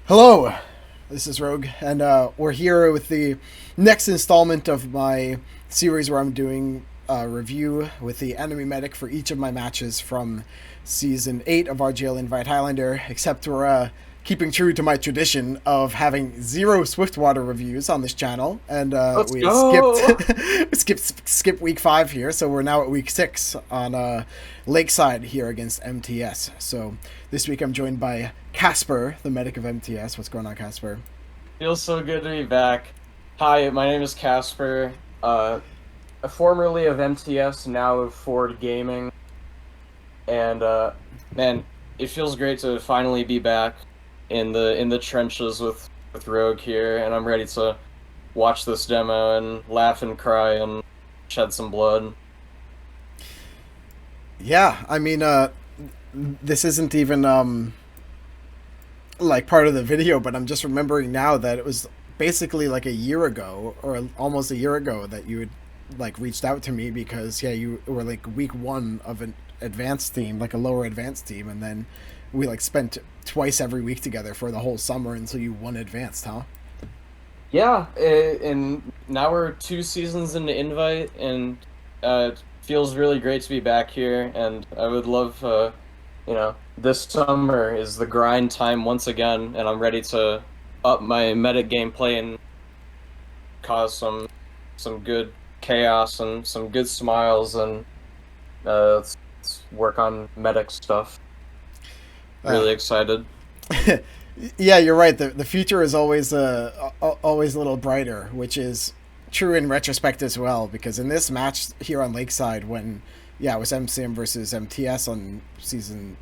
Hello, this is Rogue, and we're here with the next installment of my series where I'm doing a review with the enemy medic for each of my matches from Season 8 of RGL Invite Highlander, except we're keeping true to my tradition of having zero Swiftwater reviews on this channel, and Let's we go. skip week 5 here, so we're now at week 6 on Lakeside here against MTS. So this week I'm joined by Kasper, the medic of MTS. What's going on, Kasper? Feels so good to be back. Hi, my name is Kasper. Formerly of MTS, now of Ford Gaming. And man, it feels great to finally be back in the trenches with Rogue here, and I'm ready to watch this demo and laugh and cry and shed some blood. Yeah, I mean, this isn't even like part of the video, but I'm just remembering now that it was basically like a year ago or almost a year ago that you had like reached out to me because you were like week 1 of an advanced team, like a lower advanced team, and then we like spent twice every week together for the whole summer until you won advanced, huh? Yeah, and now we're 2 seasons into Invite, and it feels really great to be back here. And I would love, this summer is the grind time once again, and I'm ready to up my medic gameplay and cause some good chaos and some good smiles, and let's work on medic stuff. Uh, Really excited. yeah, you're right. The future is always a little brighter, which is true in retrospect as well. Because in this match here on Lakeside, when it was MCM versus MTS on season,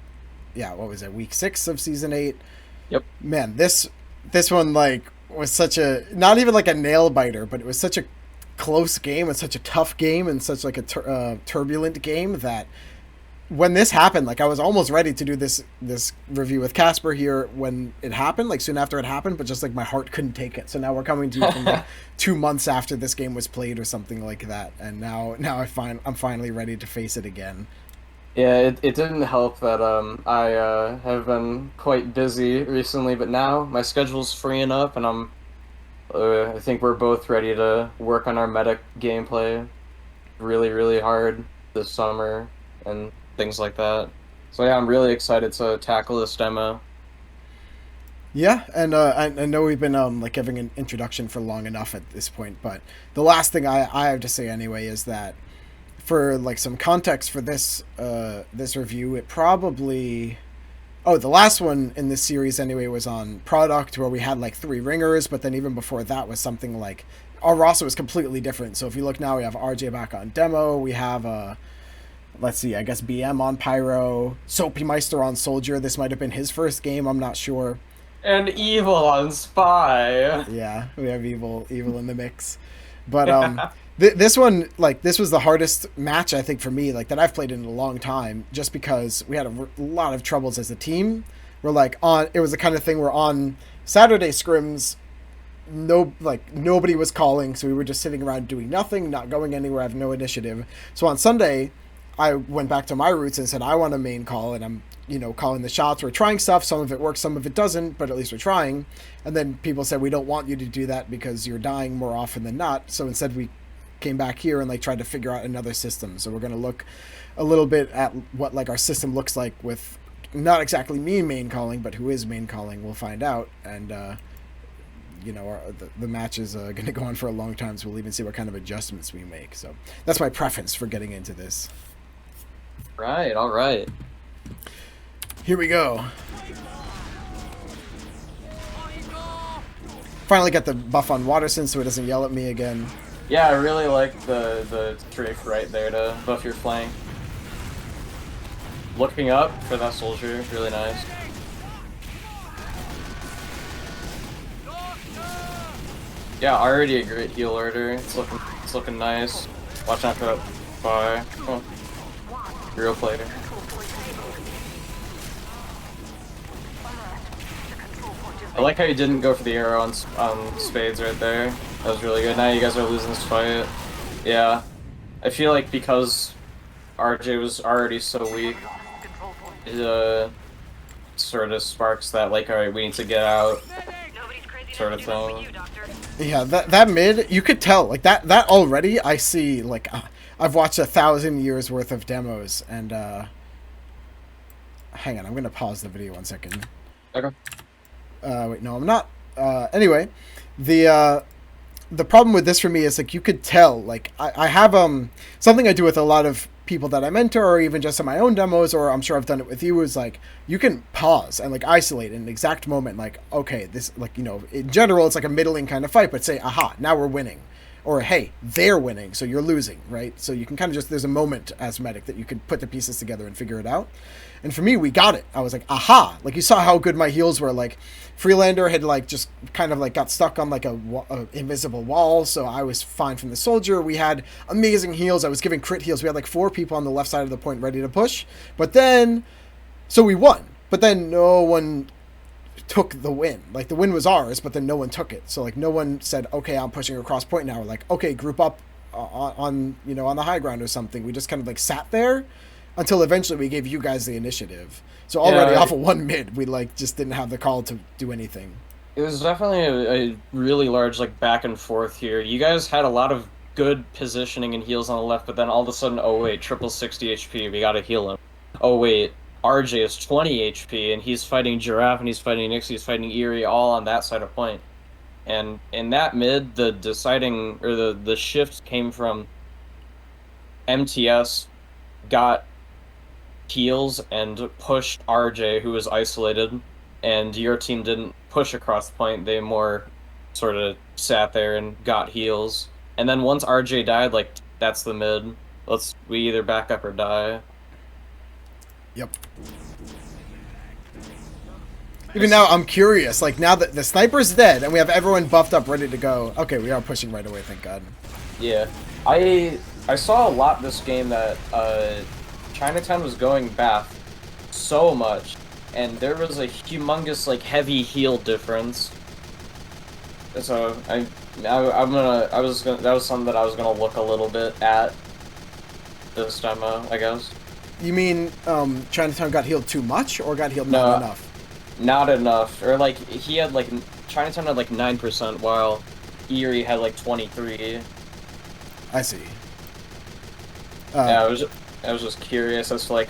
what was it, week 6 of season 8? Yep. Man, this one like was such a, not even like a nail biter, but it was such a close game and such a tough game and such like a turbulent game that when this happened, like I was almost ready to do this review with Kasper here when it happened, like soon after it happened, but just like my heart couldn't take it. So now we're coming to you from like 2 months after this game was played or something like that, and I'm finally ready to face it again. Yeah, it didn't help that I have been quite busy recently, but now my schedule's freeing up, and I think we're both ready to work on our medic gameplay really, really hard this summer and things like that. So yeah, I'm really excited to tackle this demo. Yeah, and I know we've been like giving an introduction for long enough at this point, but the last thing I have to say anyway is that for like some context for this review, it probably, the last one in this series anyway was on product where we had like 3 ringers, but then even before that was something like our roster was completely different. So if you look now, we have RJ back on demo, we have let's see, I guess BM on Pyro, Soapy Meister on Soldier. This might have been his first game, I'm not sure. And evil on Spy. Yeah, we have evil in the mix. But this one, like, this was the hardest match I think for me, like, that I've played in a long time, just because we had a lot of troubles as a team. We're like on, it was the kind of thing where on Saturday scrims, nobody was calling, so we were just sitting around doing nothing, not going anywhere, have no initiative. So on Sunday, I went back to my roots and said I want a main call, and I'm calling the shots. We're trying stuff. Some of it works, some of it doesn't, but at least we're trying. And then people said we don't want you to do that because you're dying more often than not. So instead we came back here and like tried to figure out another system. So we're going to look a little bit at what like our system looks like with not exactly me main calling, but who is main calling. We'll find out. And the match is going to go on for a long time, so we'll even see what kind of adjustments we make. So that's my preference for getting into this. Right, all right. Here we go. Finally got the buff on Waterson so it doesn't yell at me again. Yeah, I really like the strafe right there to buff your flank. Looking up for that soldier, really nice. Yeah, already a great heal order. It's looking nice. Watch out for that fire. Oh, real player. I like how you didn't go for the arrow on Spades right there. That was really good. Now you guys are losing this fight. Yeah. I feel like because RJ was already so weak, sort of sparks that, like, all right, we need to get out, sort of thing. Yeah, that mid, you could tell, like, that already, I see, like, I've watched 1,000 years worth of demos, and, hang on, I'm gonna pause the video 1 second. Okay. Wait, no, I'm not. Anyway, the problem with this for me is, like, you could tell, like, I have, something I do with a lot of people that I mentor, or even just in my own demos, or I'm sure I've done it with you, is like, you can pause and, like, isolate in an exact moment, like, okay, this, like, you know, in general, it's like a middling kind of fight, but say, aha, now we're winning. Or, hey, they're winning, so you're losing, right? So you can kind of just, there's a moment as medic that you can put the pieces together and figure it out. And for me, we got it. I was like, aha! Like, you saw how good my heals were. Like, Freelander had, like, just kind of, like, got stuck on, like, a invisible wall, so I was fine from the soldier. We had amazing heals. I was giving crit heals. We had, like, 4 people on the left side of the point ready to push. But then, so we won. But then no one took the win. Like, the win was ours, but then no one took it. So, like, no one said, okay, I'm pushing across point now. We're like, okay, group up on, you know, on the high ground or something. We just kind of, like, sat there until eventually we gave you guys the initiative. So already off of 1 mid, we, like, just didn't have the call to do anything. It was definitely a really large, like, back and forth here. You guys had a lot of good positioning and heals on the left, but then all of a sudden, oh wait, triple 60 HP, we gotta heal him. Oh wait, RJ is 20 HP, and he's fighting Giraffe, and he's fighting Nixie, he's fighting Eerie, all on that side of point. And in that mid, the deciding, or the shift came from MTS got heals and pushed RJ, who was isolated, and your team didn't push across the point. They more sort of sat there and got heals. And then once RJ died, like, that's the mid. We either back up or die. Yep. Even now, I'm curious. Like, now that the sniper's dead and we have everyone buffed up, ready to go. Okay, we are pushing right away, thank God. Yeah. I saw a lot this game that Chinatown was going bath so much, and there was a humongous, like, heavy heal difference. So that was something that I was gonna look a little bit at this demo, I guess. You mean Chinatown got healed too much, or got healed not enough? Not enough. Or, like, he had, like, Chinatown had, like, 9%, while Eerie had, like, 23. I see. Yeah, I was just curious as to, like,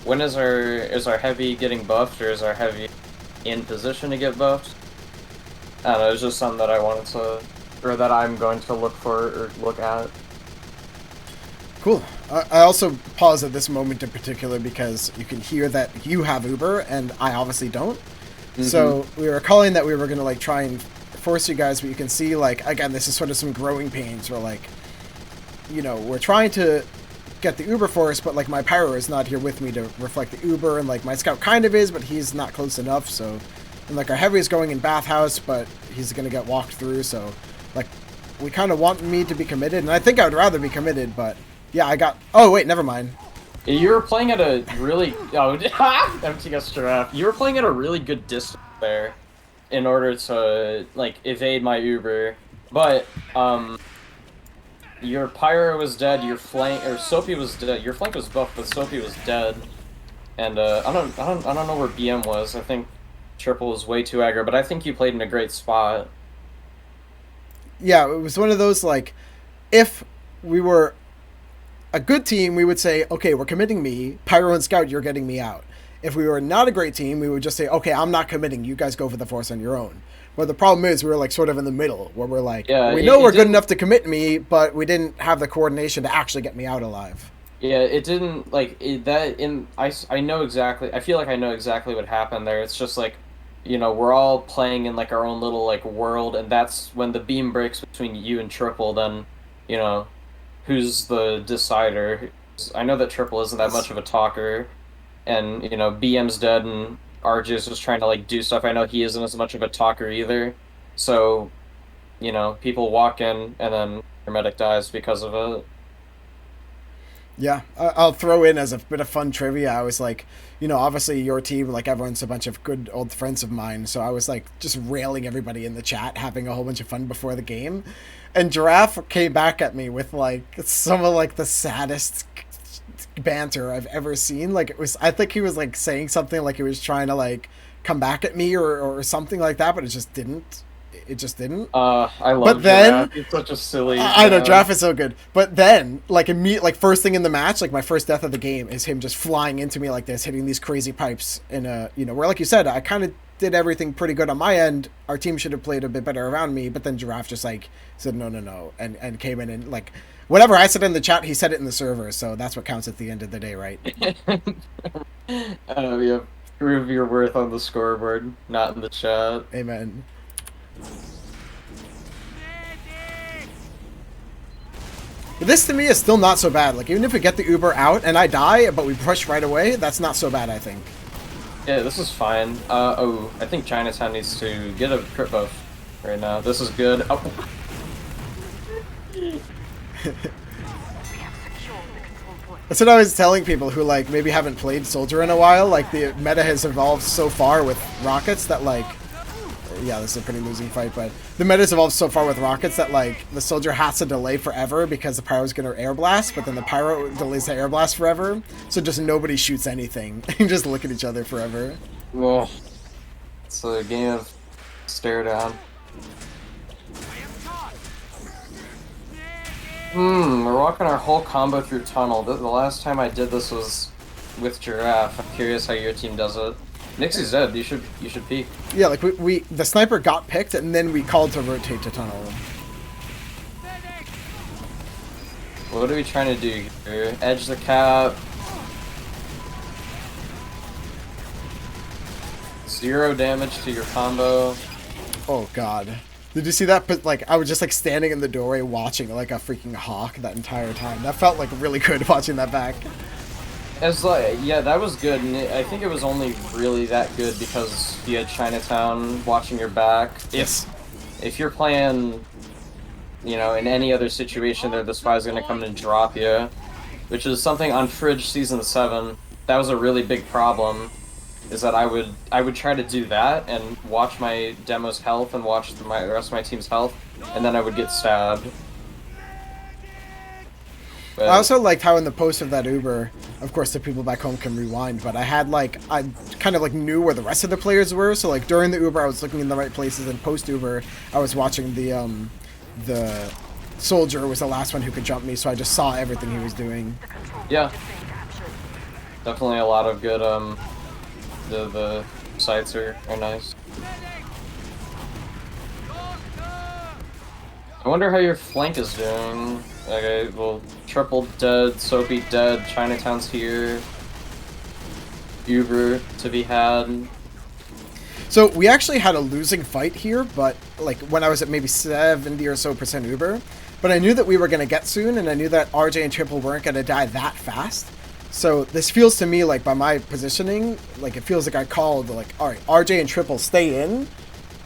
when is our heavy getting buffed, or is our heavy in position to get buffed? I don't know, it was just something that I wanted to, or that I'm going to look for, or look at. Cool. I also pause at this moment in particular because you can hear that you have Uber and I obviously don't. Mm-hmm. So we were calling that we were going to, like, try and force you guys, but you can see, like, again, this is sort of some growing pains where, like, you know, we're trying to get the Uber force, but, like, my pyro is not here with me to reflect the Uber, and, like, my scout kind of is, but he's not close enough. So, and, like, our heavy is going in bathhouse, but he's going to get walked through. So, like, we kind of want me to be committed, and I think I would rather be committed, but yeah, I got... Oh, wait, never mind. You were playing at a really... Oh, MTS Giraffe. You were playing at a really good distance there in order to, like, evade my Uber. But, your Pyro was dead, your flank... Or Soapy was dead. Your flank was buffed, but Soapy was dead. And, I don't know where BM was. I think Triple was way too aggro, but I think you played in a great spot. Yeah, it was one of those, like, if we were a good team, we would say, okay, we're committing me. Pyro and Scout, you're getting me out. If we were not a great team, we would just say, okay, I'm not committing. You guys go for the force on your own. But the problem is we were, like, sort of in the middle, where we're like, yeah, we know we're good enough to commit me, but we didn't have the coordination to actually get me out alive. Yeah, it didn't, like, I know exactly, I feel like I know exactly what happened there. It's just, like, you know, we're all playing in, like, our own little, like, world, and that's when the beam breaks between you and Triple, then, you know, who's the decider. I know that Triple isn't that much of a talker, and, you know, BM's dead, and RJ's just trying to, like, do stuff. I know he isn't as much of a talker either, so, you know, people walk in, and then your medic dies because of it. Yeah, I'll throw in as a bit of fun trivia. I was like, you know, obviously your team, like, everyone's a bunch of good old friends of mine, so I was, like, just railing everybody in the chat, having a whole bunch of fun before the game. And Giraffe came back at me with, like, some of, like, the saddest banter I've ever seen. Like, it was, I think he was like saying something like he was trying to like come back at me or something like that, but it just didn't. It just didn't. I But love then Giraffe. He's such a silly I know man. Draft is so good, but then like first thing in the match, like my first death of the game is him just flying into me like this, hitting these crazy pipes in a where like you said, I kind of did everything pretty good on my end. Our team should have played a bit better around me, but then Giraffe just like said no, and came in and like whatever I said in the chat, he said it in the server, so that's what counts at the end of the day, right? Yeah, prove your worth on the scoreboard, not in the chat. Amen. But this to me is still not so bad. Like even if we get the Uber out and I die, but we push right away, that's not so bad, I think. Yeah, this is fine. Oh, I think Chinatown needs to get a crit buff right now. This is good. Oh. That's what I was telling people who like maybe haven't played Soldier in a while. Like the meta has evolved so far with rockets that like, yeah, this is a pretty losing fight, but the meta has evolved so far with rockets that like the Soldier has to delay forever because the Pyro's gonna air blast, but then the Pyro delays the air blast forever, so just nobody shoots anything. You just look at each other forever. Ugh. It's a game of stare down. We're walking our whole combo through tunnel. The last time I did this was with Giraffe. I'm curious how your team does it. Nixie's dead. You should peek. Yeah, like we the sniper got picked and then we called to rotate to tunnel. What are we trying to do here? Edge the cap. 0 damage to your combo. Oh god. Did you see that? But like I was just like standing in the doorway watching like a freaking hawk that entire time. That felt like really good watching that back. As like, yeah, that was good, and I think it was only really that good because you had Chinatown watching your back. Yes. If you're playing, in any other situation, there the spy's gonna come and drop you, which is something on Fridge Season 7. That was a really big problem, is that I would try to do that and watch my demo's health and watch the rest of my team's health, and then I would get stabbed. But I also liked how in the post of that Uber, of course the people back home can rewind, but I had like, I kind of like knew where the rest of the players were, so like during the Uber I was looking in the right places, and post Uber I was watching the Soldier was the last one who could jump me, so I just saw everything he was doing. yeah, definitely a lot of good, the sites are nice. I wonder how your flank is doing. Okay, well, triple dead, Soapy dead, Chinatown's here. Uber to be had. So we actually had a losing fight here, but like when I was at maybe 70 or so % Uber, but I knew that we were going to get soon, and I knew that RJ and Triple weren't going to die that fast. So this feels to me like by my positioning, like it feels like I called like, all right, RJ and Triple stay in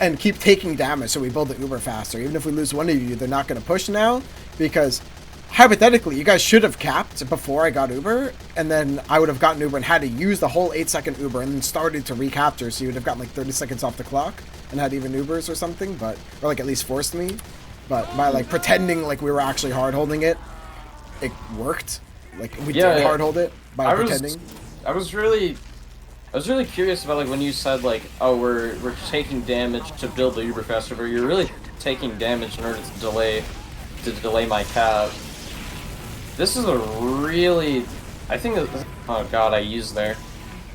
and keep taking damage so we build the Uber faster. Even if we lose one of you, they're not going to push now because hypothetically, you guys should have capped before I got Uber, and then I would have gotten Uber and had to use the whole 8-second Uber and then started to recapture, so you would have gotten like 30 seconds off the clock and had even Ubers or something, or like at least forced me. But by like pretending like we were actually hard holding it, it worked. Like we did hard hold it by pretending. I was really curious about like when you said like, oh, we're taking damage to build the Uber faster, but you're really taking damage in order to delay my cap. This is a really, I think. Oh god, I used there.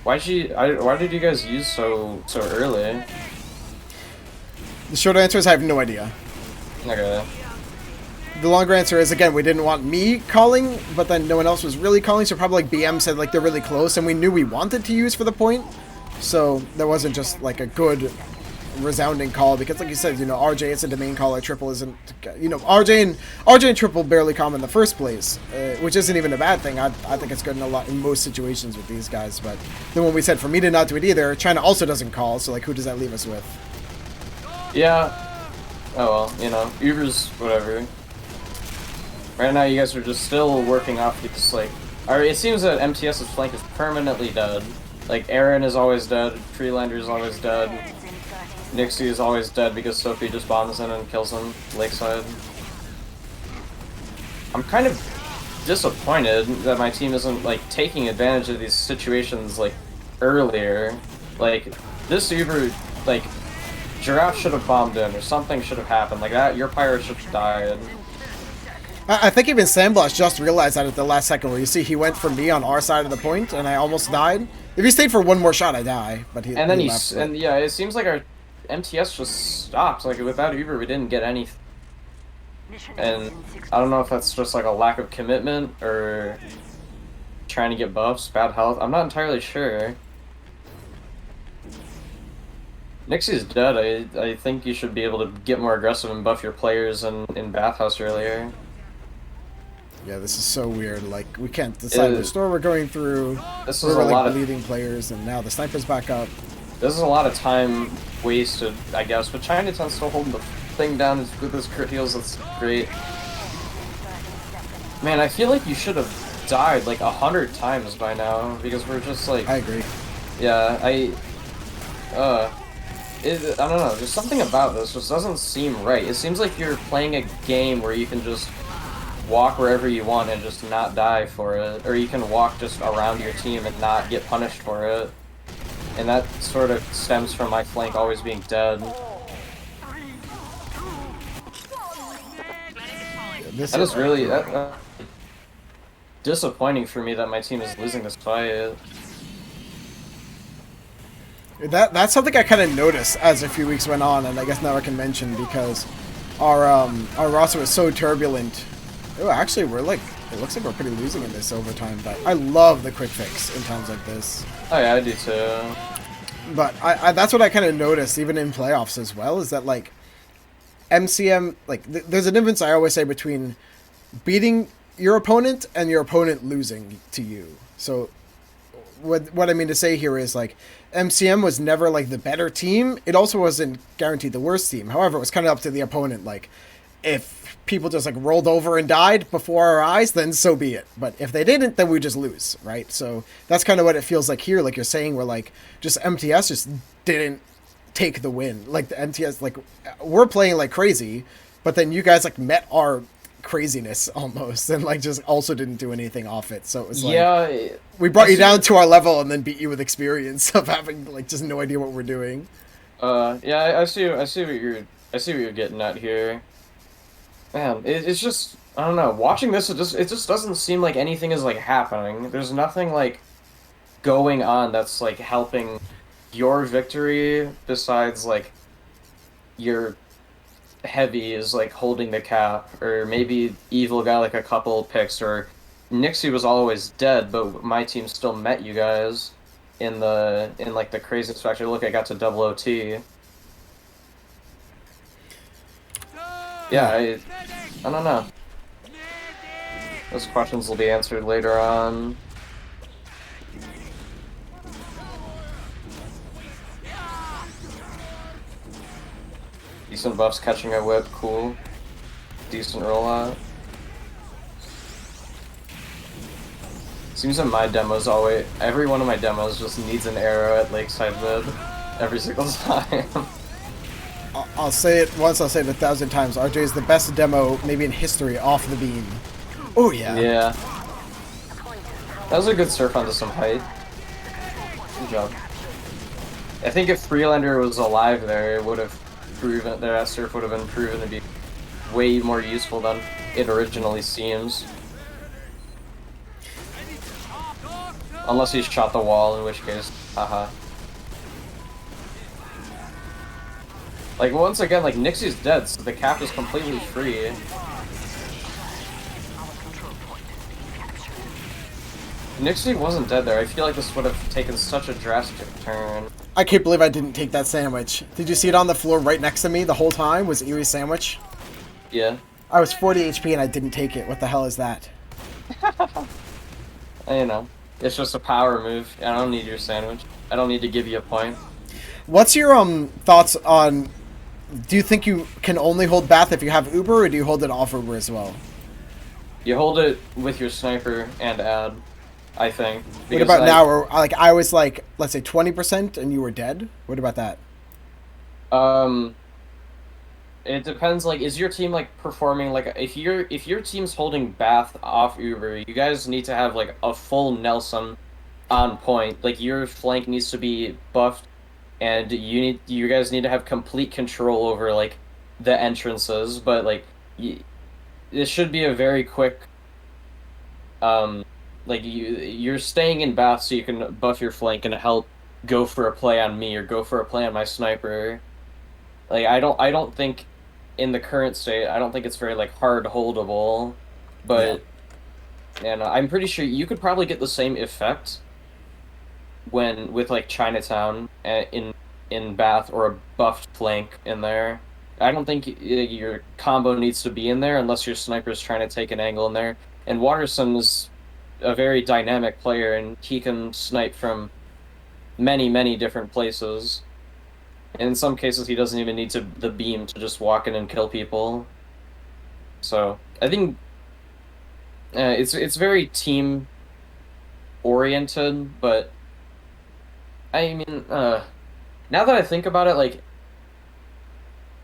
Why did you guys use so early? The short answer is I have no idea. Okay. The longer answer is, again, we didn't want me calling, but then no one else was really calling, so probably like BM said like they're really close, and we knew we wanted to use for the point, so there wasn't just like a good resounding call, because like you said, RJ isn't a main caller, Triple isn't, RJ and Triple barely calm in the first place, which isn't even a bad thing. I think it's good in most situations with these guys, but then when we said for me to not do it either, China also doesn't call, so like who does that leave us with? Yeah. Oh well, Uber's whatever. Right now, you guys are just still working off this, like... It seems that MTS's flank is permanently dead. Like, Aaron is always dead, Highlander is always dead, Nixie is always dead because Sophie just bombs in and kills him, Lakeside. I'm kind of disappointed that my team isn't like taking advantage of these situations like earlier. Like this Uber, like Giraffe should have bombed in or something should have happened like that. Your pirate should have died. I think even Sandblast just realized that at the last second, where you see he went for me on our side of the point, and I almost died. If he stayed for one more shot, I die. But he And then he left. and yeah, it seems like our MTS just stopped. Like without Uber, we didn't get anything. And I don't know if that's just like a lack of commitment or trying to get buffs, bad health. I'm not entirely sure. Nixie's dead. I think you should be able to get more aggressive and buff your players in Bathhouse earlier. Yeah, this is so weird. Like, we can't decide which store we're going through. This is we're a lot of bleeding players, and now the sniper's back up. This is a lot of time wasted, I guess. But Chinatown's still holding the thing down with his crit heals. That's great. Man, I feel like you should have died like 100 times by now because we're just like. I agree. Yeah, I don't know. There's something about this just doesn't seem right. It seems like you're playing a game where you can just walk wherever you want and just not die for it, or you can walk just around your team and not get punished for it. And that sort of stems from my flank always being dead. That is really disappointing for me that my team is losing this fight. That's something I kind of noticed as a few weeks went on, and I guess now I can mention because our roster was so turbulent. Oh, actually, we're like, it looks like we're pretty losing in this overtime, but I love the quick fix in times like this. Oh yeah, I do too. But I that's what I kind of noticed, even in playoffs as well, is that like MCM, like there's a difference I always say between beating your opponent and your opponent losing to you. So what I mean to say here is like MCM was never like the better team. It also wasn't guaranteed the worst team. However, it was kind of up to the opponent. Like if people just like rolled over and died before our eyes, then so be it. But if they didn't, then we just lose, right? So that's kind of what it feels like here. Like you're saying, where like just MTS just didn't take the win. Like the MTS, like we're playing like crazy, but then you guys like met our craziness almost, and like just also didn't do anything off it. So it was like, yeah, we brought you down to our level and then beat you with experience of having like just no idea what we're doing. Yeah, I see what you're getting at here. Man, it's just, I don't know, watching this, it just doesn't seem like anything is like happening. There's nothing like going on that's like helping your victory besides like your heavy is like holding the cap, or maybe Evil got like a couple picks, or Nixie was always dead, but my team still met you guys in like the craziest factor. Look, I got to double OT. Yeah, I don't know. Those questions will be answered later on. Decent buffs, catching a whip, cool. Decent rollout. Seems that my demos always, every one of my demos just needs an arrow at Lakeside mid every single time. I'll say it once, I'll say it 1,000 times. RJ is the best demo, maybe in history, off the beam. Oh, yeah. Yeah. That was a good surf onto some height. Good job. I think if Highlander was alive there, it would have proven, that surf would have been proven to be way more useful than it originally seems. Unless he shot the wall, in which case, haha. Like, once again, like, Nixie's dead, so the cap is completely free. Nixie wasn't dead there. I feel like this would have taken such a drastic turn. I can't believe I didn't take that sandwich. Did you see it on the floor right next to me the whole time? Was Erie's sandwich? Yeah. I was 40 HP and I didn't take it. What the hell is that? You know, it's just a power move. I don't need your sandwich. I don't need to give you a point. What's your thoughts on... Do you think you can only hold Bath if you have Uber, or do you hold it off Uber as well? You hold it with your sniper and add, I think. What about now? Where, like, I was like, let's say 20% and you were dead? What about that? It depends. Like, is your team like performing like if your team's holding Bath off Uber, you guys need to have like a full Nelson on point. Like your flank needs to be buffed, and you guys need to have complete control over like the entrances. But like, this should be a very quick um like you're staying in Bath so you can buff your flank and help go for a play on me or go for a play on my sniper. Like I don't think in the current state, I don't think it's very like hard holdable, Yeah. but and I'm pretty sure you could probably get the same effect when with like Chinatown in Bath or a buffed flank in there. I don't think your combo needs to be in there unless your sniper's trying to take an angle in there. And Watterson is a very dynamic player and he can snipe from many different places. In some cases, he doesn't even need to the beam to just walk in and kill people. So I think it's very team oriented, but I mean, now that I think about it, like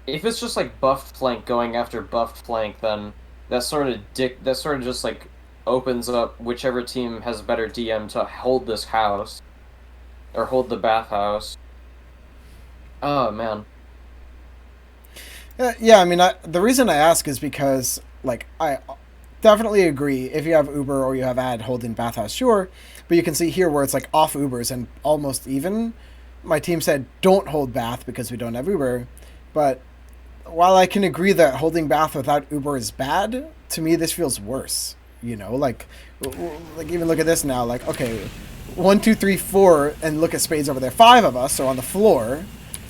if it's just like buffed flank going after buffed flank, then that sort of just like opens up whichever team has better DM to hold this house or hold the bathhouse. Oh man. Yeah, I mean, the reason I ask is because, like, I definitely agree. If you have Uber or you have ad holding bathhouse, sure, but you can see here where it's like off Ubers and almost even. My team said don't hold bath because we don't have Uber, but while I can agree that holding bath without Uber is bad, to me this feels worse. You know, like even look at this now. Like, okay, 1, 2, 3, 4, and look at spades over there. 5 of us are on the floor.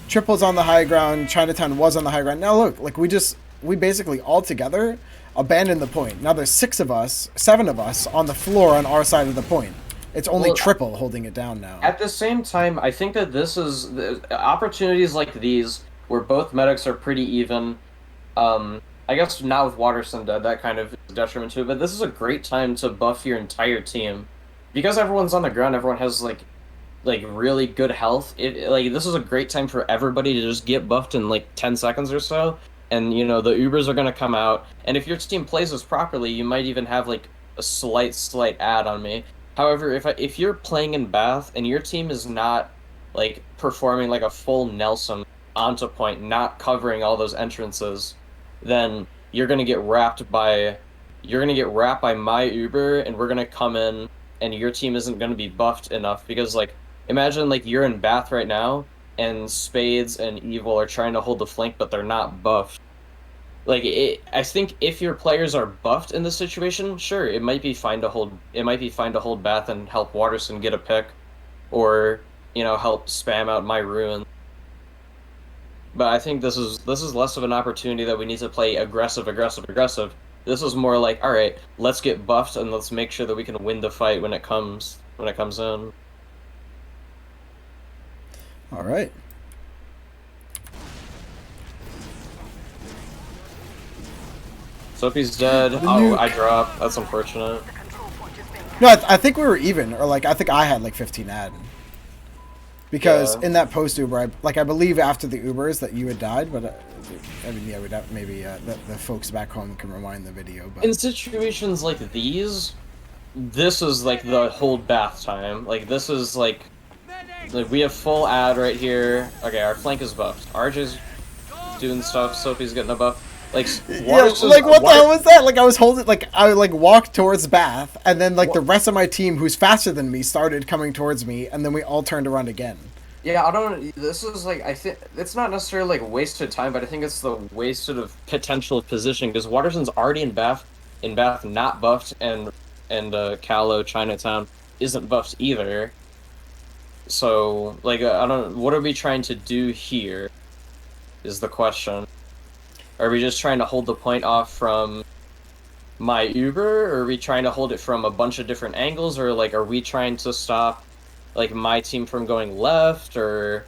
Triples on the high ground. Chinatown was on the high ground. Now look, like we basically all together abandoned the point. Now there's 6 of us, 7 of us on the floor on our side of the point. It's only triple holding it down now. At the same time, I think that this is opportunities like these where both medics are pretty even. I guess now with Watterson dead, that kind of is detriment to it. But this is a great time to buff your entire team because everyone's on the ground. Everyone has like really good health. Like this is a great time for everybody to just get buffed in like 10 seconds or so. And you know the Ubers are gonna come out. And if your team plays this properly, you might even have like a slight ad on me. However, if you're playing in Bath and your team is not like performing like a full Nelson onto point, not covering all those entrances, then you're gonna get wrapped by my Uber, and we're gonna come in, and your team isn't gonna be buffed enough because like imagine like you're in Bath right now, and Spades and Evil are trying to hold the flank, but they're not buffed. I think if your players are buffed in this situation, sure, it might be fine to hold. It might be fine to hold Bath and help Watterson get a pick, or help spam out my ruin. But I think this is less of an opportunity that we need to play aggressive. This is more like, all right, let's get buffed and let's make sure that we can win the fight when it comes in. All right. Sophie's dead. Oh, I dropped. That's unfortunate. No, I think we were even, or like I think I had like 15 ad. Because in that post Uber, I believe after the Ubers that you had died, but I mean, yeah, maybe the folks back home can rewind the video. But in situations like these, this is like the hold Bath time. Like this is like we have full ad right here. Okay, our flank is buffed. RJ's doing stuff. Sophie's getting a buff. Like, like what the hell was that? Like I was holding, like I would like walk towards Bath, and then like the rest of my team, who's faster than me, started coming towards me, and then we all turned around again. Yeah, I don't. This is like I think it's not necessarily like wasted time, but I think it's the wasted of potential position because Watterson's already in Bath, not buffed, and Callow Chinatown isn't buffed either. So like I don't. What are we trying to do here? Is the question. Are we just trying to hold the point off from my Uber, or are we trying to hold it from a bunch of different angles, or like are we trying to stop like my team from going left, or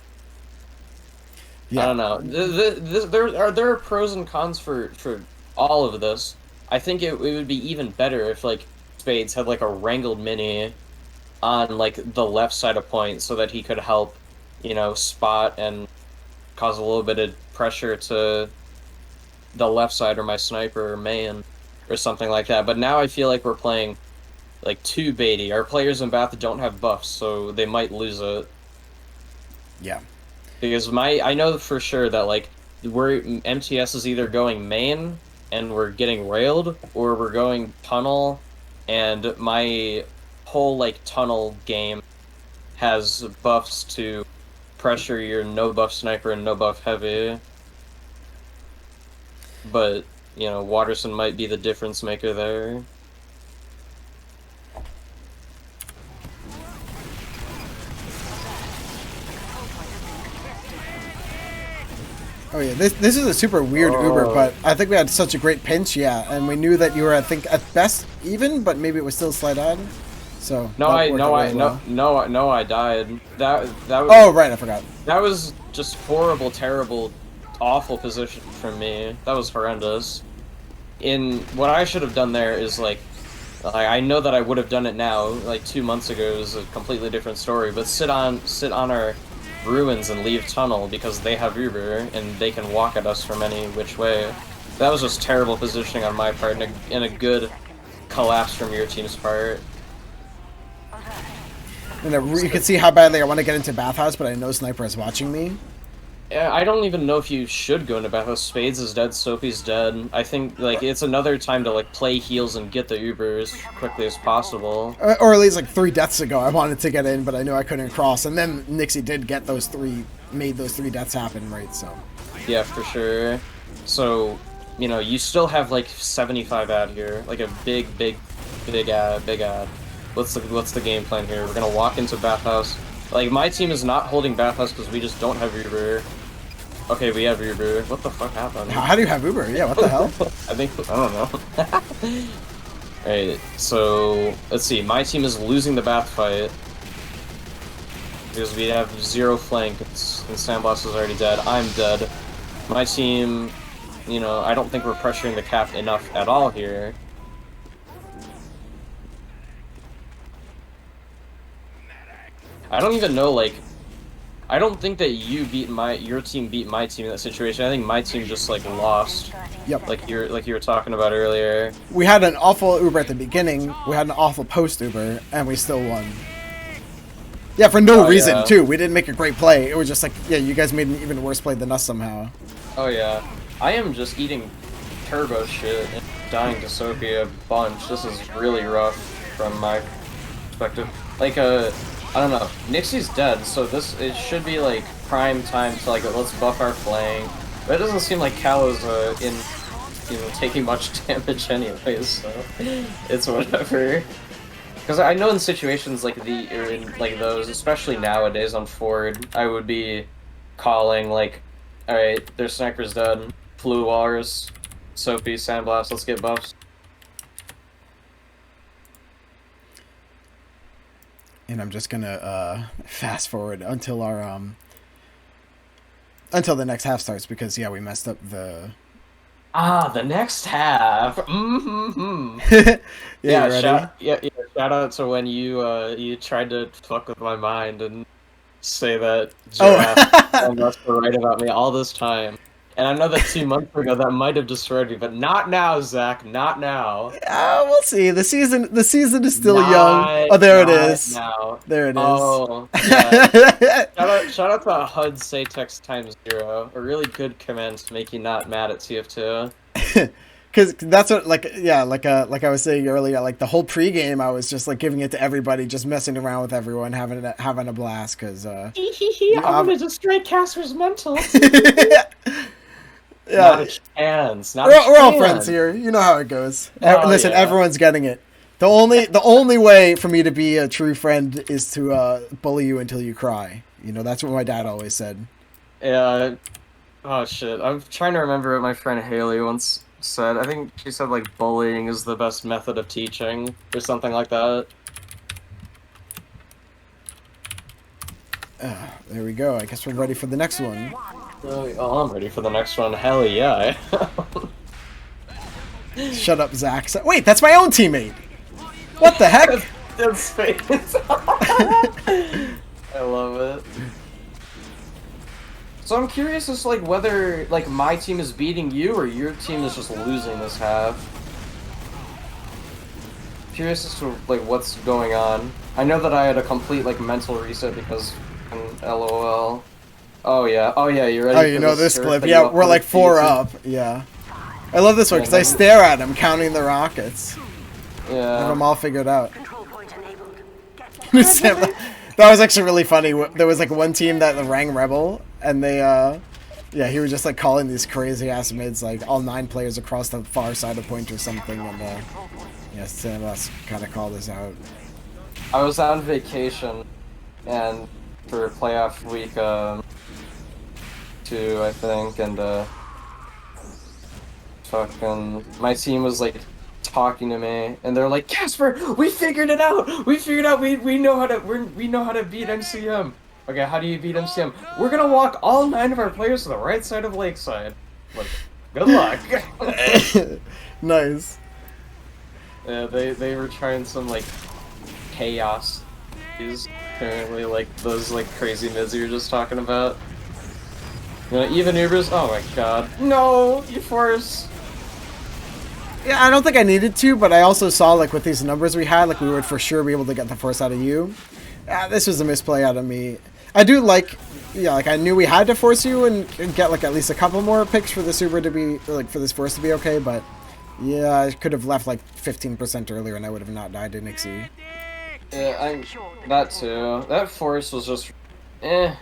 I don't know. There are pros and cons for all of this. I think it would be even better if like Spades had like a wrangled mini on like the left side of point so that he could help, spot and cause a little bit of pressure to the left side or my sniper or main or something like that. But now I feel like we're playing like too baity. Our players in Bath don't have buffs, so they might lose it. Yeah. Because I know for sure that like MTS is either going main and we're getting railed, or we're going tunnel, and my whole like tunnel game has buffs to pressure your no buff sniper and no buff heavy. But, you know, Watterson might be the difference maker there. Oh yeah, this is a super weird Uber, but I think we had such a great pinch, yeah, and we knew that you were, I think, at best even, but maybe it was still slight on. So I died. That was, oh right, I forgot. That was just horrible, terrible, awful position from me. That was horrendous. What I should have done there is like I know that I would have done it now. Like 2 months ago, it was a completely different story. But sit on our ruins and leave tunnel because they have Uber and they can walk at us from any which way. That was just terrible positioning on my part and a good collapse from your team's part. And you can see how badly I want to get into Bathhouse, but I know Sniper is watching me. Yeah, I don't even know if you should go into Bathhouse. Spades is dead, Soapy's dead. I think like it's another time to like play heals and get the Uber as quickly as possible. Or at least like 3 deaths ago, I wanted to get in, but I knew I couldn't cross. And then Nixie did get made those 3 deaths happen, right? So. Yeah, for sure. So, you know, you still have like 75 ad here, like a big ad. What's the game plan here? We're gonna walk into Bathhouse. Like, my team is not holding Bathhouse because we just don't have Uber. Okay, we have Uber. What the fuck happened? How do you have Uber? Yeah, what the hell? I don't know. Alright, so, let's see. My team is losing the Bath fight. Because we have 0 flank, and Sandblast is already dead. I'm dead. My team, you know, I don't think we're pressuring the cap enough at all here. I don't even know, like, I don't think that your team beat my team in that situation. I think my team just, like, lost. Yep. Like you were talking about earlier. We had an awful Uber at the beginning, we had an awful post-Uber, and we still won. Yeah, for no reason, too. We didn't make a great play. It was just like, yeah, you guys made an even worse play than us somehow. Oh, yeah. I am just eating turbo shit and dying to Sophie a bunch. This is really rough from my perspective. Like, I don't know. Nixie's dead, so it should be like prime time to like let's buff our flank. But it doesn't seem like Callow's taking much damage anyways, so it's whatever. Because I know in situations like those, especially nowadays on Ford, I would be calling like, all right, their sniper's dead, Flu Walrus, Soapy, Sandblast, let's get buffs. And I'm just gonna fast forward until our until the next half starts because yeah, we messed up the the next half. Mm-hmm. Yeah, shout out to when you tried to fuck with my mind and say that Giraffe must be right about me all this time. And I know that 2 months ago that might have destroyed me, but not now, Zach. Not now. We'll see. The season is still young. Oh, there it is. Now. There it is. Oh, yeah. shout out to HUD Saytex ×0. A really good command to make you not mad at TF2. Because that's what, like I was saying earlier, like the whole pregame, I was just like giving it to everybody, just messing around with everyone, having a blast. Because I'm gonna destroy Kasper's mental. Yeah, not a chance. We're all friends here. You know how it goes. Listen, everyone's getting it. The only way for me to be a true friend is to bully you until you cry. You know, that's what my dad always said. Yeah. Oh shit. I'm trying to remember what my friend Haley once said. I think she said like bullying is the best method of teaching or something like that. There we go. I guess we're ready for the next one. Oh, I'm ready for the next one. Hell yeah. Shut up, Zach. Wait, that's my own teammate. What the heck? That's fake. I love it. So I'm curious as to, like, whether, like, my team is beating you or your team is just losing this half. Curious as to, like, what's going on. I know that I had a complete, like, mental reset because LOL. Oh yeah, you ready? Oh, you know this clip? Yeah, we're like 4 up. Yeah. I love this one because I stare at him counting the rockets. Yeah. I have them all figured out. That was actually really funny. There was like one team that rang Rebel, and they, yeah, he was just like calling these crazy ass mids, like all 9 players across the far side of point or something, and yeah, Sam us kind of called us out. I was on vacation, and for playoff week 2, I think, and fucking my team was like talking to me, and they're like, Kasper, we figured it out. We figured out we know how to beat MCM. Okay, how do you beat MCM? We're gonna walk all 9 of our players to the right side of Lakeside. Like, good luck. Nice. Yeah, they were trying some like chaos. Apparently, like those like crazy mids you were just talking about. You know, even Ubers. Oh my god, no, you force. Yeah, I don't think I needed to, but I also saw, like, with these numbers we had, like, we would for sure be able to get the force out of you. This was a misplay out of me. I do like, yeah, like, I knew we had to force you and get, like, at least a couple more picks for this Uber to be, or, like, for this force to be okay, but, yeah, I could have left, like, 15% earlier and I would have not died to Nixie. Yeah, that too. That force was just, Yeah,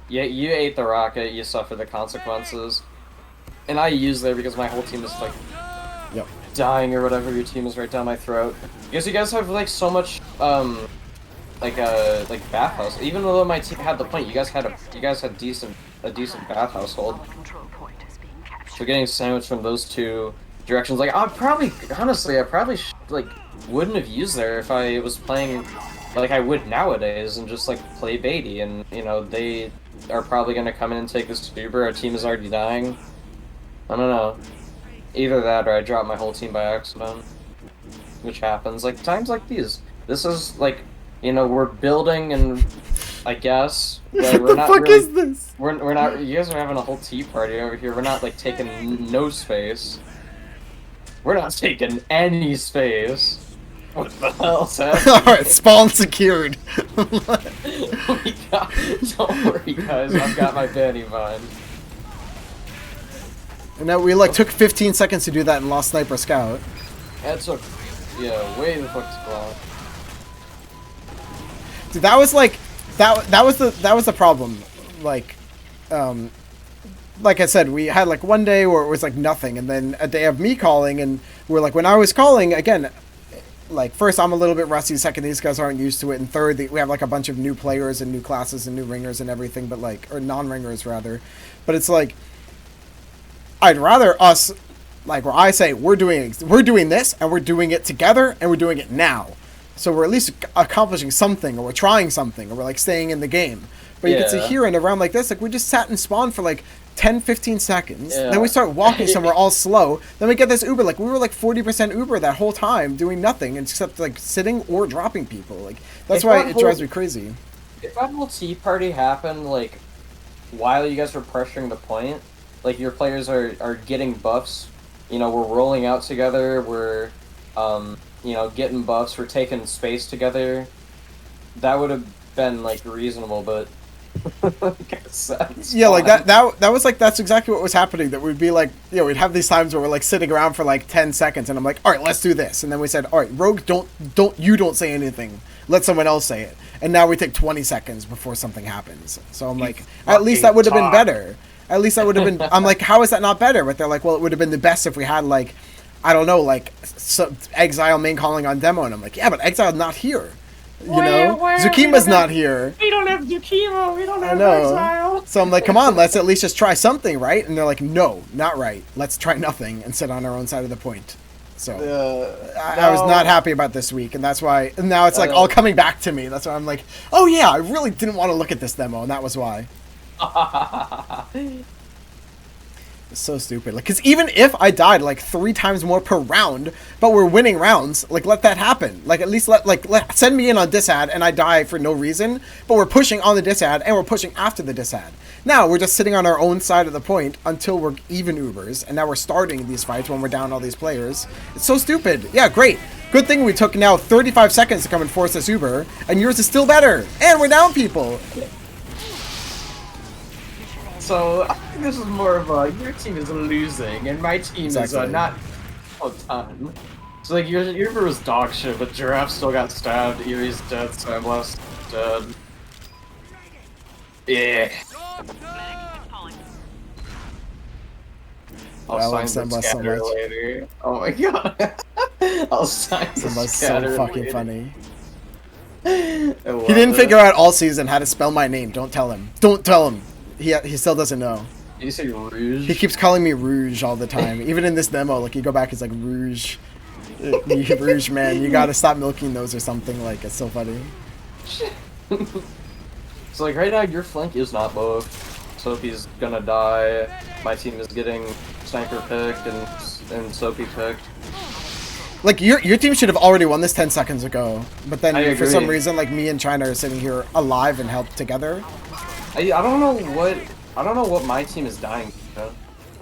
you ate the rocket, you suffer the consequences. And I used there because my whole team is, like, yep, dying or whatever. Your team is right down my throat. Because you guys have like so much like bathhouse. Even though my team had the point, you guys had a decent bathhouse hold. So getting sandwiched from those 2 directions, like I probably like wouldn't have used there if I was playing like I would nowadays and just like play baity, and you know they are probably gonna come in and take this Uber. Our team is already dying. I don't know. Either that or I drop my whole team by accident. Which happens, like, times like these. This is, like, you know, we're building and, I guess, what the fuck is this? We're not, you guys are having a whole tea party over here. We're not, like, taking no space. We're not taking any space. What the hell's happening? Alright, spawn secured. Don't worry, guys, I've got my Banny Vine. And now we like took 15 seconds to do that and lost Sniper Scout. That took, yeah, way the fuck too long. Dude, that was like, that was the problem. Like I said, we had like one day where it was like nothing, and then a day of me calling, and we're like, when I was calling again, like first I'm a little bit rusty, second these guys aren't used to it, and third we have like a bunch of new players and new classes and new ringers and everything, but like, or non-ringers rather, but it's like, I'd rather us, like, where I say we're doing this and we're doing it together and we're doing it now, so we're at least accomplishing something, or we're trying something, or we're like staying in the game. But you get to hear in a round like this, like we just sat and spawned for like 10-15 seconds, then we start walking somewhere all slow, then we get this Uber, like we were like 40% Uber that whole time doing nothing except like sitting or dropping people. Like that's why it drives me crazy. If that whole tea party happened like while you guys were pressuring the point, like your players are getting buffs, you know, we're rolling out together, we're you know, getting buffs, we're taking space together, that would have been like reasonable, but yeah, like that was like, that's exactly what was happening. That we'd be like, you know, we'd have these times where we're like sitting around for like 10 seconds and I'm like, all right, let's do this, and then we said, all right, Rogue, don't say anything, let someone else say it, and now we take 20 seconds before something happens. So I'm like, at least that would have been better. At least that would have been, I'm like, how is that not better? But they're like, well, it would have been the best if we had like, I don't know, like Exile main calling on demo, and I'm like, yeah, but Exile's not here. You know, Zukima's not here. We don't have Zukima. We don't have Exile. So I'm like, come on, let's at least just try something, right? And they're like, no, not right. Let's try nothing and sit on our own side of the point. So I was not happy about this week, and that's why. And now it's like all coming back to me. That's why I'm like, oh yeah, I really didn't want to look at this demo, and that was why. It's so stupid. Like, because even if I died like 3 times more per round, but we're winning rounds, like, let that happen. Like, at least send me in on disad and I die for no reason, but we're pushing on the disad and we're pushing after the disad. Now we're just sitting on our own side of the point until we're even Ubers, and now we're starting these fights when we're down all these players. It's so stupid. Yeah, great. Good thing we took now 35 seconds to come and force this Uber, and yours is still better. And we're down people. So I think this is more of a your team is losing and my team is not a ton. So like your Uber was dog shit, but Giraffe still got stabbed. Erie's dead, so I'm less dead. Yeah. I'll sign the scatter later. Oh my god. I'll sign the scatter so fucking later. Funny. He didn't figure out all season how to spell my name. Don't tell him. Don't tell him. He still doesn't know. Did you say Rouge? He keeps calling me Rouge all the time. Even in this demo, like, you go back, it's like, Rouge. Rouge, man, you gotta stop milking those or something. Like, it's so funny. So, like, right now, your flank is not buffed. Soapy's gonna die. My team is getting sniper picked and Soapy picked. Like, your team should have already won this 10 seconds ago. But then, for some agree. reason, like, me and China are sitting here alive and helped together. I don't know what my team is dying to.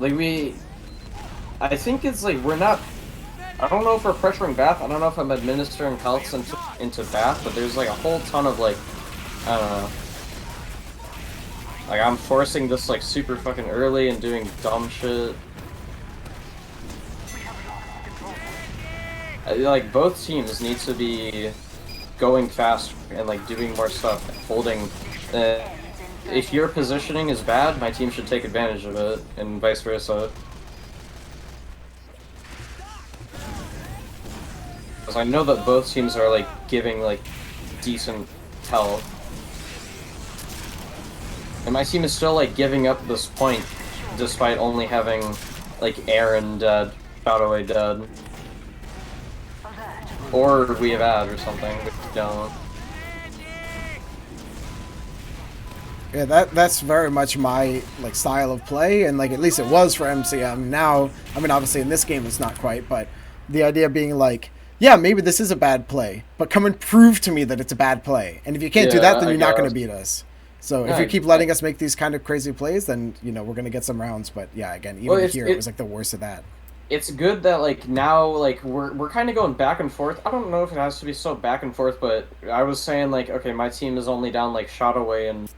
Like I think it's like we're not. I don't know if we're pressuring Bath. I don't know if I'm administering healths into Bath, but there's like a whole ton of like, I don't know. Like I'm forcing this like super fucking early and doing dumb shit. Like both teams need to be going faster and like doing more stuff, holding. If your positioning is bad, my team should take advantage of it, and vice versa. Because I know that both teams are like giving like decent health, and my team is still like giving up this point, despite only having like Aaron dead, Shadowway dead, or we have ad or something, which we don't. Yeah, that's very much my like style of play, and like at least it was for MCM. Now, I mean, obviously in this game it's not quite, but the idea being like, yeah, maybe this is a bad play, but come and prove to me that it's a bad play. And if you can't do that, then you're not going to beat us. So if you keep letting us make these kind of crazy plays, then we're going to get some rounds. But yeah, again, even here it was like the worst of that. It's good that like now like we're kind of going back and forth. I don't know if it has to be so back and forth, but I was saying like, okay, my team is only down like Shadowway and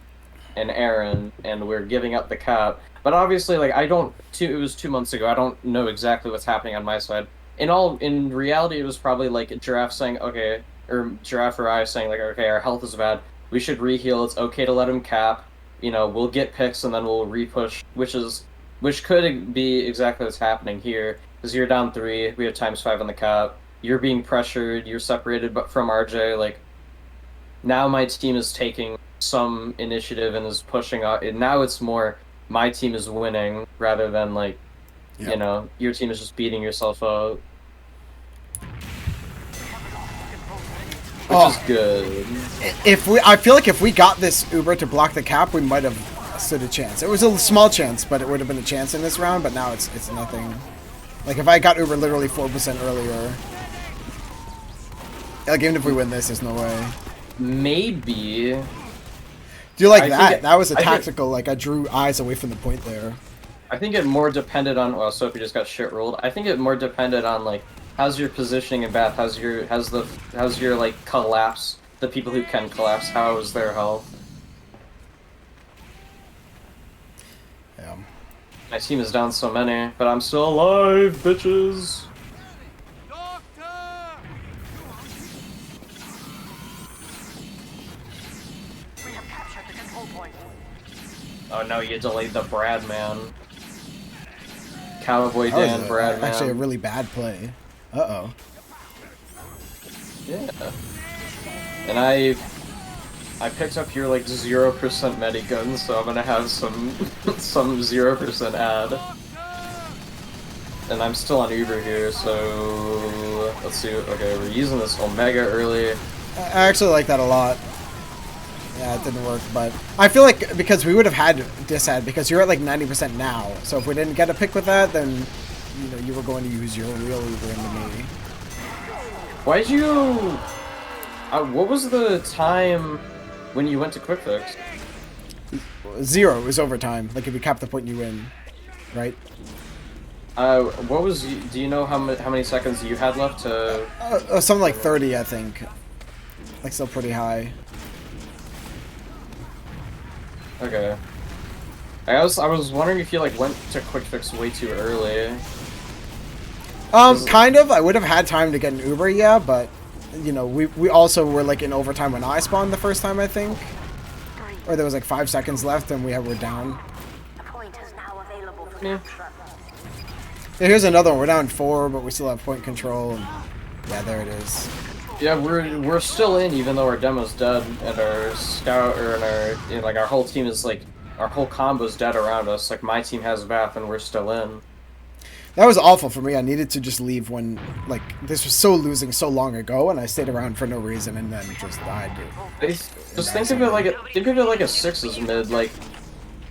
Aaron, and we're giving up the cap. But obviously, like it was 2 months ago. I don't know exactly what's happening on my side. In reality, it was probably like Giraffe saying, okay, or Giraffe or I saying like, okay, our health is bad. We should re-heal. It's okay to let him cap. We'll get picks and then we'll re-push, which could be exactly what's happening here. Because you're down 3, we have ×5 on the cap. You're being pressured. You're separated from RJ. Like now, my team is taking some initiative and is pushing out, and now it's more my team is winning rather than like your team is just beating yourself up, which is good. I feel like if we got this Uber to block the cap, we might have stood a chance. It was a small chance, but it would have been a chance in this round. But now it's nothing. Like if I got Uber literally 4% earlier, like even if we win this, there's no way. Maybe. Do you like that? That was a tactical, like I drew eyes away from the point there. I think it more depended on, well, Sophie just got shit rolled. I think it more depended on like, how's your positioning in Bath? How's your like collapse? The people who can collapse, how is their health? Yeah. My team is down so many, but I'm still alive, bitches. Oh no, you delayed the Brad man. Cowboy Dan, Brad man. Actually a really bad play. Uh-oh. Yeah. And I picked up your like 0% medigun, so I'm gonna have some 0% ad. And I'm still on Uber here, so let's see. Okay, we're using this Omega early. I actually like that a lot. Yeah, it didn't work, but I feel like because we would have had disad because you're at like 90% now. So if we didn't get a pick with that, then you know you were going to use your real Uber into me. Why'd you? What was the time when you went to quick fix? 0 is overtime. Like if you cap the point, you win, right? What was? Do you know how many seconds you had left to? Something like 30, I think. Like still pretty high. Okay. I was wondering if you like went to quick fix way too early. Kind of. I would have had time to get an Uber, yeah, but you know, we also were like in overtime when I spawned the first time, I think. Or there was like 5 seconds left and were down. Yeah. Yeah, here's another one. We're down 4, but we still have point control. And yeah, there it is. Yeah, we're still in, even though our demo's dead, and our scout or like our whole team is like our whole combo's dead around us. Like my team has Bath, and we're still in. That was awful for me. I needed to just leave when like this was losing so long ago, and I stayed around for no reason, and then just died. Just think of it like a sixes mid. Like,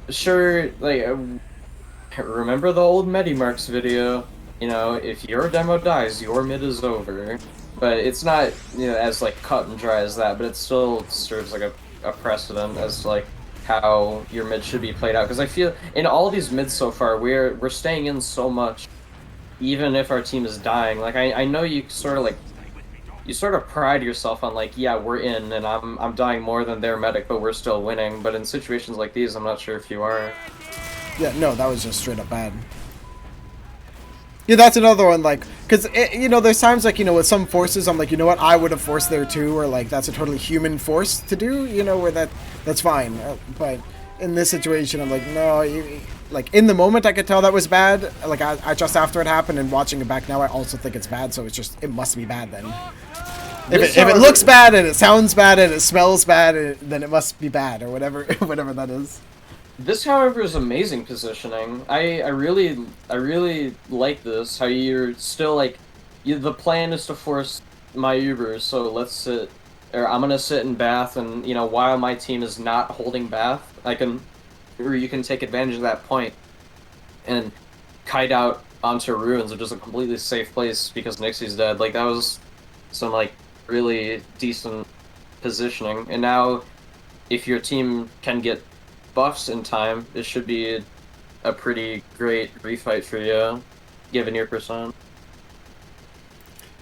sure, like remember the old Medimarks video? You know, if your demo dies, your mid is over. But it's not, you know, as like cut and dry as that. But it still serves like a precedent as to, like how your mid should be played out. Because I feel in all these mids so far, we're staying in so much, even if our team is dying. Like I know you sort of pride yourself on like, yeah, we're in, and I'm dying more than their medic, but we're still winning. But in situations like these, I'm not sure if you are. Yeah, no, that was just straight up bad. Yeah, that's another one, like, because, you know, there's times, like, you know, with some forces, I'm like, you know what, I would have forced there too, or, like, that's a totally human force to do, you know, where that's fine. But in this situation, I'm like, no, like, in the moment, I could tell that was bad. Like, I just after it happened and watching it back now, I also think it's bad, so it's just, it must be bad then. If it looks bad, and it sounds bad, and it smells bad, then it must be bad, or whatever, whatever that is. This, however, is amazing positioning. I really like this. How you're still like, the plan is to force my Uber. So let's sit, or I'm gonna sit in Bath, and you know, while my team is not holding Bath, or you can take advantage of that point, and kite out onto Ruins, which is a completely safe place because Nixie's dead. Like that was some like really decent positioning. And now, if your team can get buffs in time, it should be a pretty great refight for you, given your percent.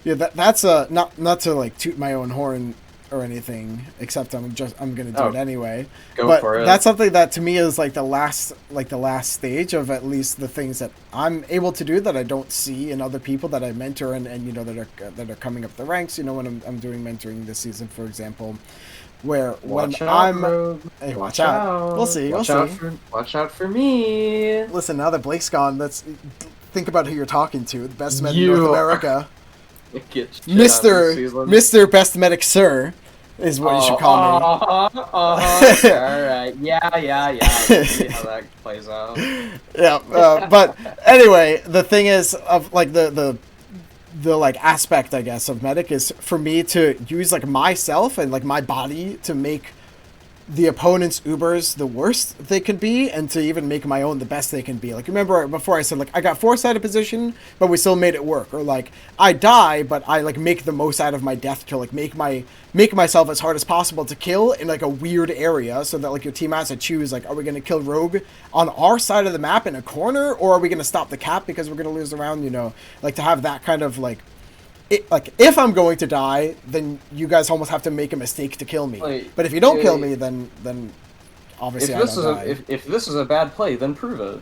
Yeah, that's not to like toot my own horn or anything, except I'm gonna do it anyway. Go for it. That's something that to me is like the last stage of at least the things that I'm able to do that I don't see in other people that I mentor and you know that are coming up the ranks. You know, when I'm doing mentoring this season, for example. Where when hey, watch out. We'll see. Watch out for me. Listen, now that Blake's gone, let's think about who you're talking to. The best medic in North America, Mr. Best Medic Sir, is what you should call me. All right, yeah. Let's see how that plays out. Yeah, but anyway, the thing is of like the like aspect, I guess, of medic is for me to use like myself and like my body to make the opponent's Ubers the worst they could be, and to even make my own the best they can be. Like, remember before I said like I got forced out of position, but we still made it work, or like I die, but I like make the most out of my death to like make myself as hard as possible to kill in like a weird area, so that like your team has to choose like, are we gonna kill Rogue on our side of the map in a corner, or are we gonna stop the cap because we're gonna lose the round? You know, like to have that kind of like. Like if I'm going to die, then you guys almost have to make a mistake to kill me. Like, but if you don't kill me, then obviously if this is a bad play, then prove it.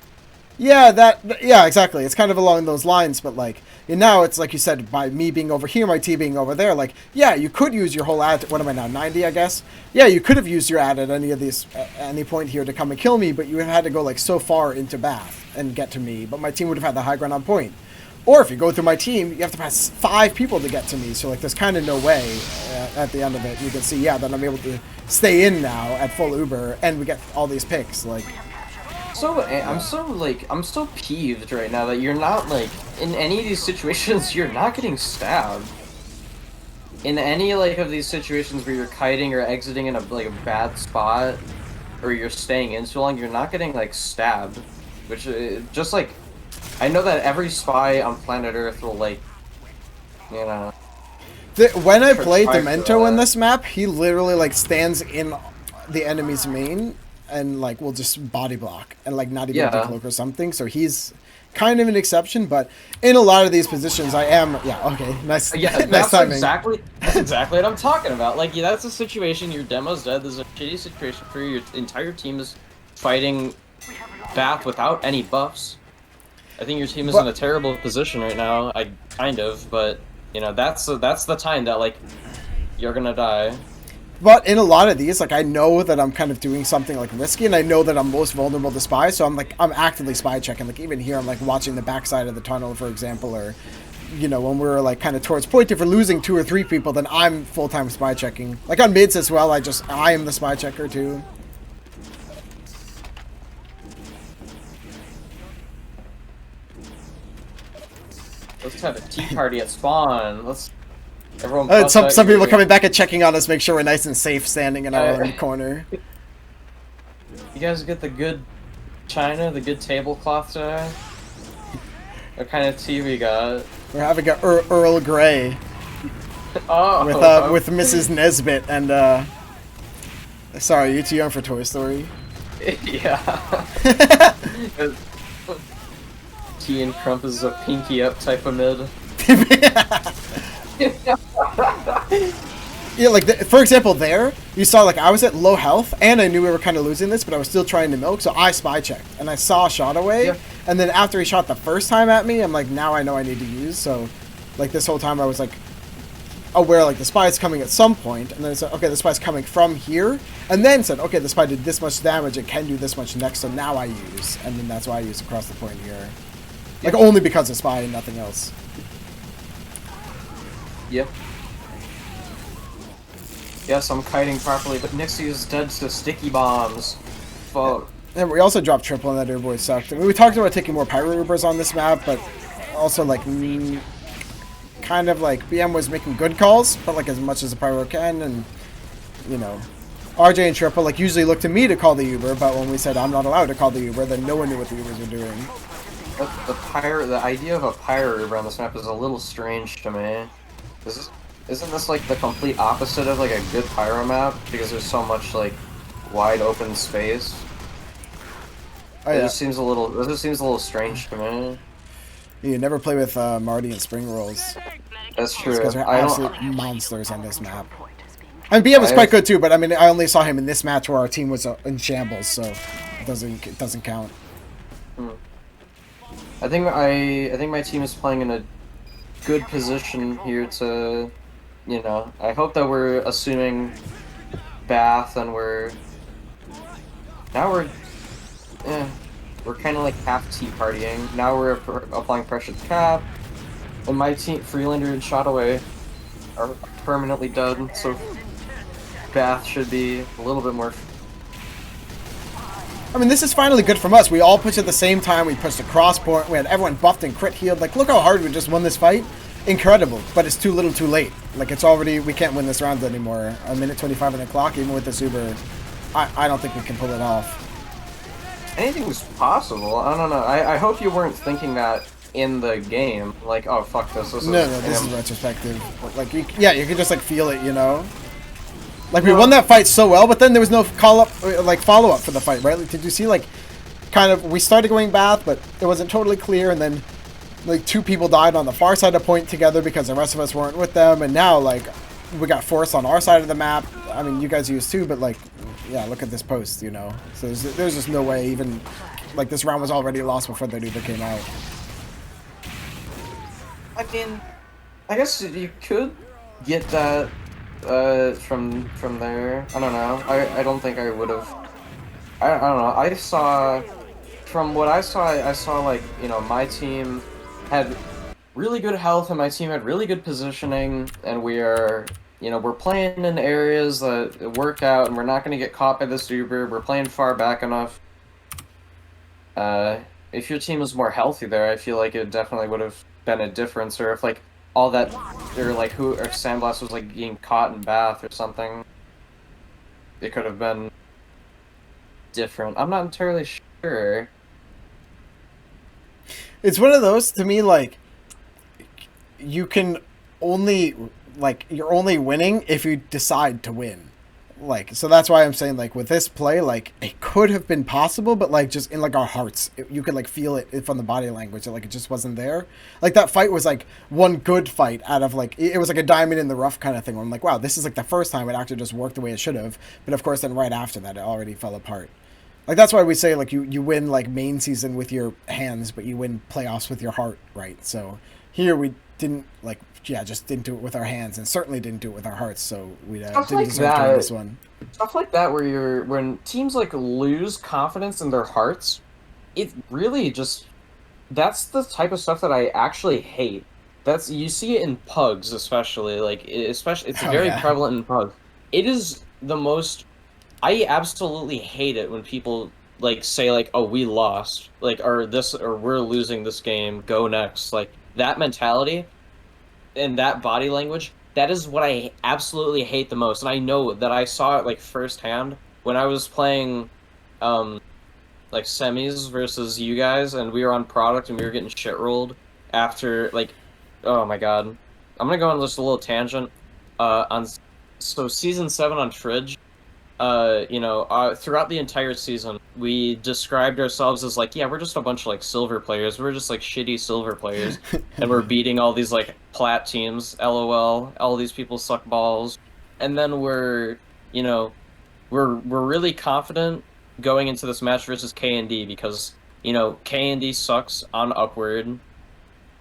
Yeah, yeah, exactly. It's kind of along those lines, but like now it's like you said, by me being over here, my team being over there. Like, yeah, you could use your whole ad. What am I now? 90, I guess. Yeah, you could have used your ad at any point here to come and kill me, but you had to go like so far into Bath and get to me. But my team would have had the high ground on point. Or if you go through my team, you have to pass 5 people to get to me. So, like, there's kind of no way at the end of it. You can see, yeah, that I'm able to stay in now at full Uber, and we get all these picks. Like, so I'm so peeved right now that you're not like in any of these situations. You're not getting stabbed. in any like of these situations where you're kiting or exiting in a like a bad spot, or you're staying in too long, you're not getting like stabbed, which just like I know that every spy on planet Earth will like, you know, When I play try for Demento in that. this map, he literally like stands in the enemy's main and like will just body block and like not even Yeah, decloak or something. So he's kind of an exception, but in a lot of these positions, I am. Yeah, okay, nice, yeah, nice timing. that's exactly what I'm talking about. Like, yeah, that's a situation. Your demo's dead. There's a shitty situation for you. Your entire team is fighting Bath without any buffs. I think your team is in But a terrible position right now. I kind of, but you know, that's the time that like you're gonna die. But in a lot of these, like I know that I'm kind of doing something like risky, and I know that I'm most vulnerable to spy. So I'm actively spy checking. Like even here, I'm like watching the backside of the tunnel, for example, or when we're like kind of towards point, if we're losing 2 or 3 people, then I'm full time spy checking. Like on mids as well, I am the spy checker too. Let's have a tea party at spawn. Let's everyone bust Some out some people your. coming back and checking on us, make sure we're nice and safe, standing in our own You corner. guys get the good china, the good tablecloth today. What kind of tea we got? We're having a Earl Grey Oh, with Mrs. Nesbit and sorry, you too young for Toy Story. yeah. Tea and Crump is a pinky up type of mid. Yeah, like for example, there you saw like I was at low health and I knew we were kind of losing this, but I was still trying to milk, so I spy checked and I saw a shot away, Yeah. and then after he shot the first time at me, I'm like, now I know I need to use. So, like this whole time I was like aware like the spy is coming at some point, and then I said, okay, the spy's coming from here, and then said, okay, the spy did this much damage, it can do this much next, so now I use, and then that's why I use across the point here, like only because of spy and nothing else. Yep. Yes, I'm kiting properly, but Nixie is dead to sticky bombs. Fuck. And we also dropped triple, and that airboy sucked. I mean, we talked about taking more pyro Ubers on this map, but also like kind of like BM was making good calls, but like as much as a pyro can, and RJ and triple like usually look to me to call the Uber, but when we said I'm not allowed to call the Uber, then no one knew what the Ubers were doing. But the idea of a pyro Uber on this map is a little strange to me. Isn't this like the complete opposite of like a good pyro map because there's so much like wide open space? Oh It yeah, just seems a little strange to me. you never play with Marty and Spring Rolls That's true. because they're I absolute don't. monsters on this map. I mean, BM was quite good too, but I mean, I only saw him in this match where our team was in shambles, so it doesn't count. I think my team is playing in a good position here to, I hope that we're assuming Bath and now we're kind of like half tea partying. Now we're applying pressure to Cap, and my team, Freelander and Shotaway, are permanently dead, so Bath should be a little bit more. I mean, this is finally good from us. We all pushed at the same time. We pushed a cross point. We had everyone buffed and crit healed. Like, look how hard we just won this fight. Incredible. But it's too little too late. Like, it's already... We can't win this round anymore. A minute 25 on the clock, even with this Uber. I don't think we can pull it off. Anything's possible. I don't know. I hope you weren't thinking that in the game. Like, oh, fuck this. No, this is retrospective. Like, you can just, like, feel it, Like, we won that fight so well, but then there was no follow-up for the fight, right? Like, did you see, like, kind of, we started going Bath, but it wasn't totally clear, and then, like, 2 people died on the far side of point together because the rest of us weren't with them, and now, like, we got forced on our side of the map. I mean, you guys used too, but, like, yeah, look at this post, So there's just no way even, like, this round was already lost before the Uber came out. I mean, I guess you could get that from there. I don't know. I don't think I would have. I don't know. I saw from what I saw like, my team had really good health and my team had really good positioning, and we're playing in areas that work out and we're not going to get caught by this Uber. We're playing far back enough. If your team was more healthy there, I feel like it definitely would have been a difference, or if like all that, or like who, or Sandblast was like getting caught in Bath or something. It could have been different. I'm not entirely sure. It's one of those to me, like, you can only, like, you're only winning if you decide to win. Like, so that's why I'm saying, like, with this play, like, it could have been possible, but like just in like our hearts, you could like feel it from the body language that like it just wasn't there. Like that fight was like one good fight out of like, it was like a diamond in the rough kind of thing where I'm like, wow, this is like the first time it actually just worked the way it should have. But of course then right after that it already fell apart. Like that's why we say like you win like main season with your hands, but you win playoffs with your heart, right? So here we didn't like, yeah, just didn't do it with our hands, and certainly didn't do it with our hearts. So we Stuff didn't like deserve to win that, this one. stuff like that, where when teams like lose confidence in their hearts, it really just that's the type of stuff that I actually hate. That's you see it in pugs, especially especially it's Oh very yeah. prevalent in pugs. It is the most. I absolutely hate it when people like say like, "Oh, we lost," like, or this, or we're losing this game. Go next. Like that mentality and that body language. That is what I absolutely hate the most, and I know that I saw it like firsthand when I was playing, um, like semis versus you guys, and we were on product and we were getting shit rolled after like, oh my god, I'm gonna go on just a little tangent. On so season 7 on Fridge, throughout the entire season, we described ourselves as like, yeah, we're just a bunch of like silver players. We're just like shitty silver players, and we're beating all these like plat teams. LOL, all these people suck balls, and then you know, we're really confident going into this match versus K&D because K&D sucks on Upward,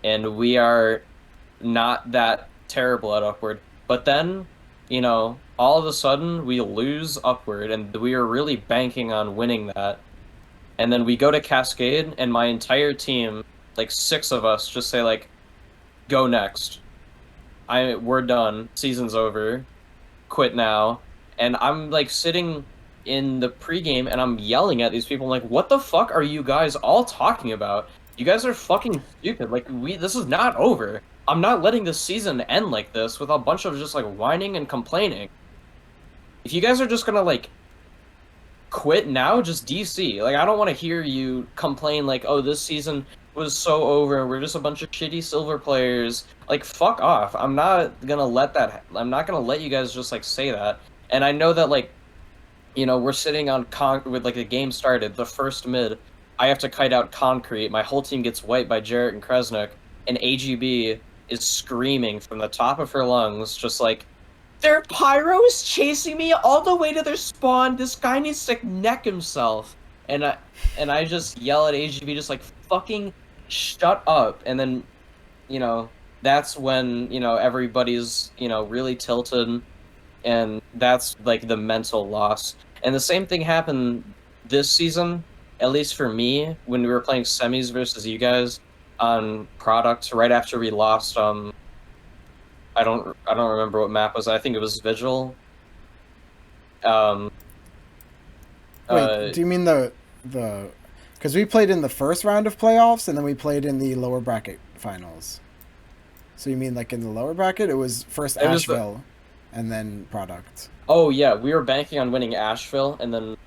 and we are not that terrible at Upward. But then, all of a sudden we lose Upward, and we are really banking on winning that. And then we go to Cascade, and my entire team, like 6 of us, just say like, "Go next. We're done. Season's over. Quit now." And I'm like sitting in the pregame, and I'm yelling at these people. I'm like, "What the fuck are you guys all talking about? You guys are fucking stupid. Like this is not over. I'm not letting the season end like this with a bunch of just like whining and complaining. If you guys are just gonna like quit now, just DC. Like I don't want to hear you complain like, oh, this season was so over. We're just a bunch of shitty silver players. Like fuck off. I'm not gonna let that. I'm not gonna let you guys just like say that. And I know that like, we're sitting on with like the game started, the first mid. I have to kite out concrete. My whole team gets wiped by Jarrett and Kresnik, and AGB is screaming from the top of her lungs, just like, their pyro is chasing me all the way to their spawn. This guy needs to neck himself. And I just yell at AGB, just like, fucking shut up. And then, that's when, everybody's, really tilted. And that's like the mental loss. And the same thing happened this season, at least for me, when we were playing semis versus you guys on product right after we lost. I don't remember what map was. I think it was Vigil. Um. Wait, do you mean the because we played in the first round of playoffs and then we played in the lower bracket finals. So you mean like in the lower bracket it was first It was Asheville and then product. Oh yeah, we were banking on winning Asheville, and then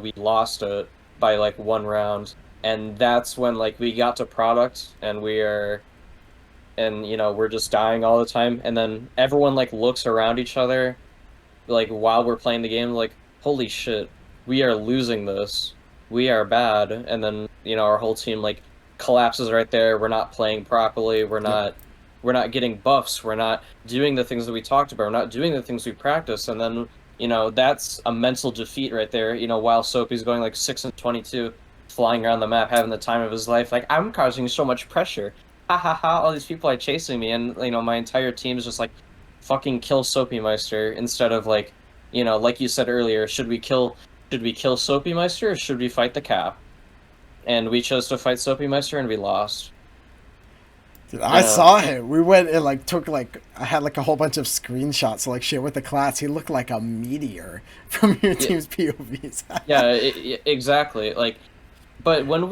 we lost it by like 1 round, and that's when like we got to product, and we're just dying all the time, and then everyone like looks around each other like while we're playing the game, like, holy shit, we are losing this, we are bad. And then our whole team like collapses right there. We're not playing properly, we're not getting buffs, we're not doing the things that we talked about, we're not doing the things we practice. And then that's a mental defeat right there, while Soapy's going like 6-22, flying around the map, having the time of his life, like, I'm causing so much pressure, ha ha ha, all these people are chasing me. And my entire team is just like, fucking kill Soapy Meister, instead of like, like you said earlier, should we kill Soapy Meister, or should we fight the cap? And we chose to fight Soapy Meister, and we lost. Dude, I saw him. We went and like took like I had like a whole bunch of screenshots to like share with the class. He looked like a meteor from your team's POVs. Yeah, exactly. Like, but when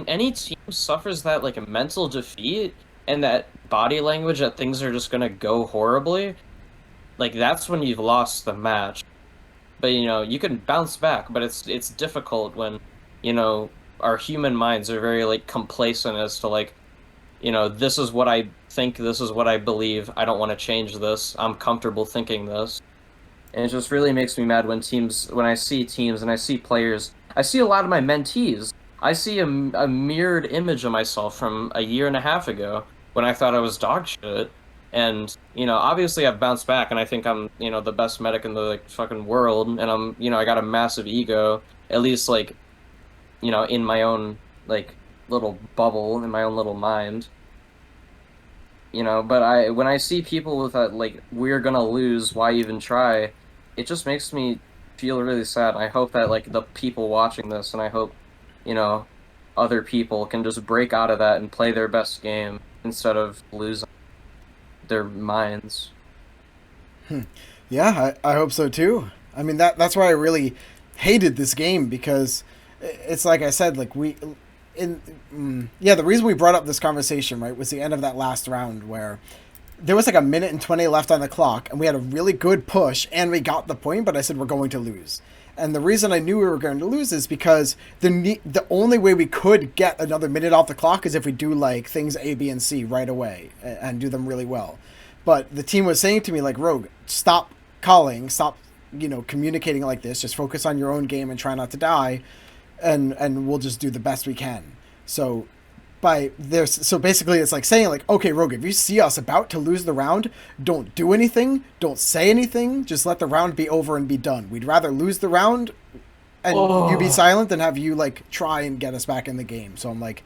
any team suffers that like a mental defeat and that body language that things are just gonna go horribly, like that's when you've lost the match. But you can bounce back, but it's difficult when, our human minds are very like complacent as to like, this is what I think, this is what I believe. I don't want to change this. I'm comfortable thinking this. And it just really makes me mad when I see teams and I see players. I see a lot of my mentees. I see a mirrored image of myself from a year and a half ago when I thought I was dog shit. And, obviously I've bounced back and I think I'm, the best medic in the like fucking world. And I got a massive ego, at least like, in my own like little bubble, in my own little mind. But when I see people with that, like, we're gonna lose, why even try? It just makes me feel really sad. I hope that, like, the people watching this, and I hope, other people can just break out of that and play their best game instead of losing their minds. Yeah, I hope so too. I mean, that's why I really hated this game, because it's like I said, like the reason we brought up this conversation, right, was the end of that last round where there was like 1:20 left on the clock and we had a really good push and we got the point, but I said we're going to lose. And the reason I knew we were going to lose is because the only way we could get another minute off the clock is if we do like things A, B, and C right away and do them really well. But the team was saying to me, like, Rogue, stop calling, stop, communicating like this. Just focus on your own game and try not to die, and we'll just do the best we can. So basically it's like saying like, okay, Rogue, if you see us about to lose the round, don't do anything, don't say anything, just let the round be over and be done. We'd rather lose the round and you be silent than have you like try and get us back in the game. So I'm like,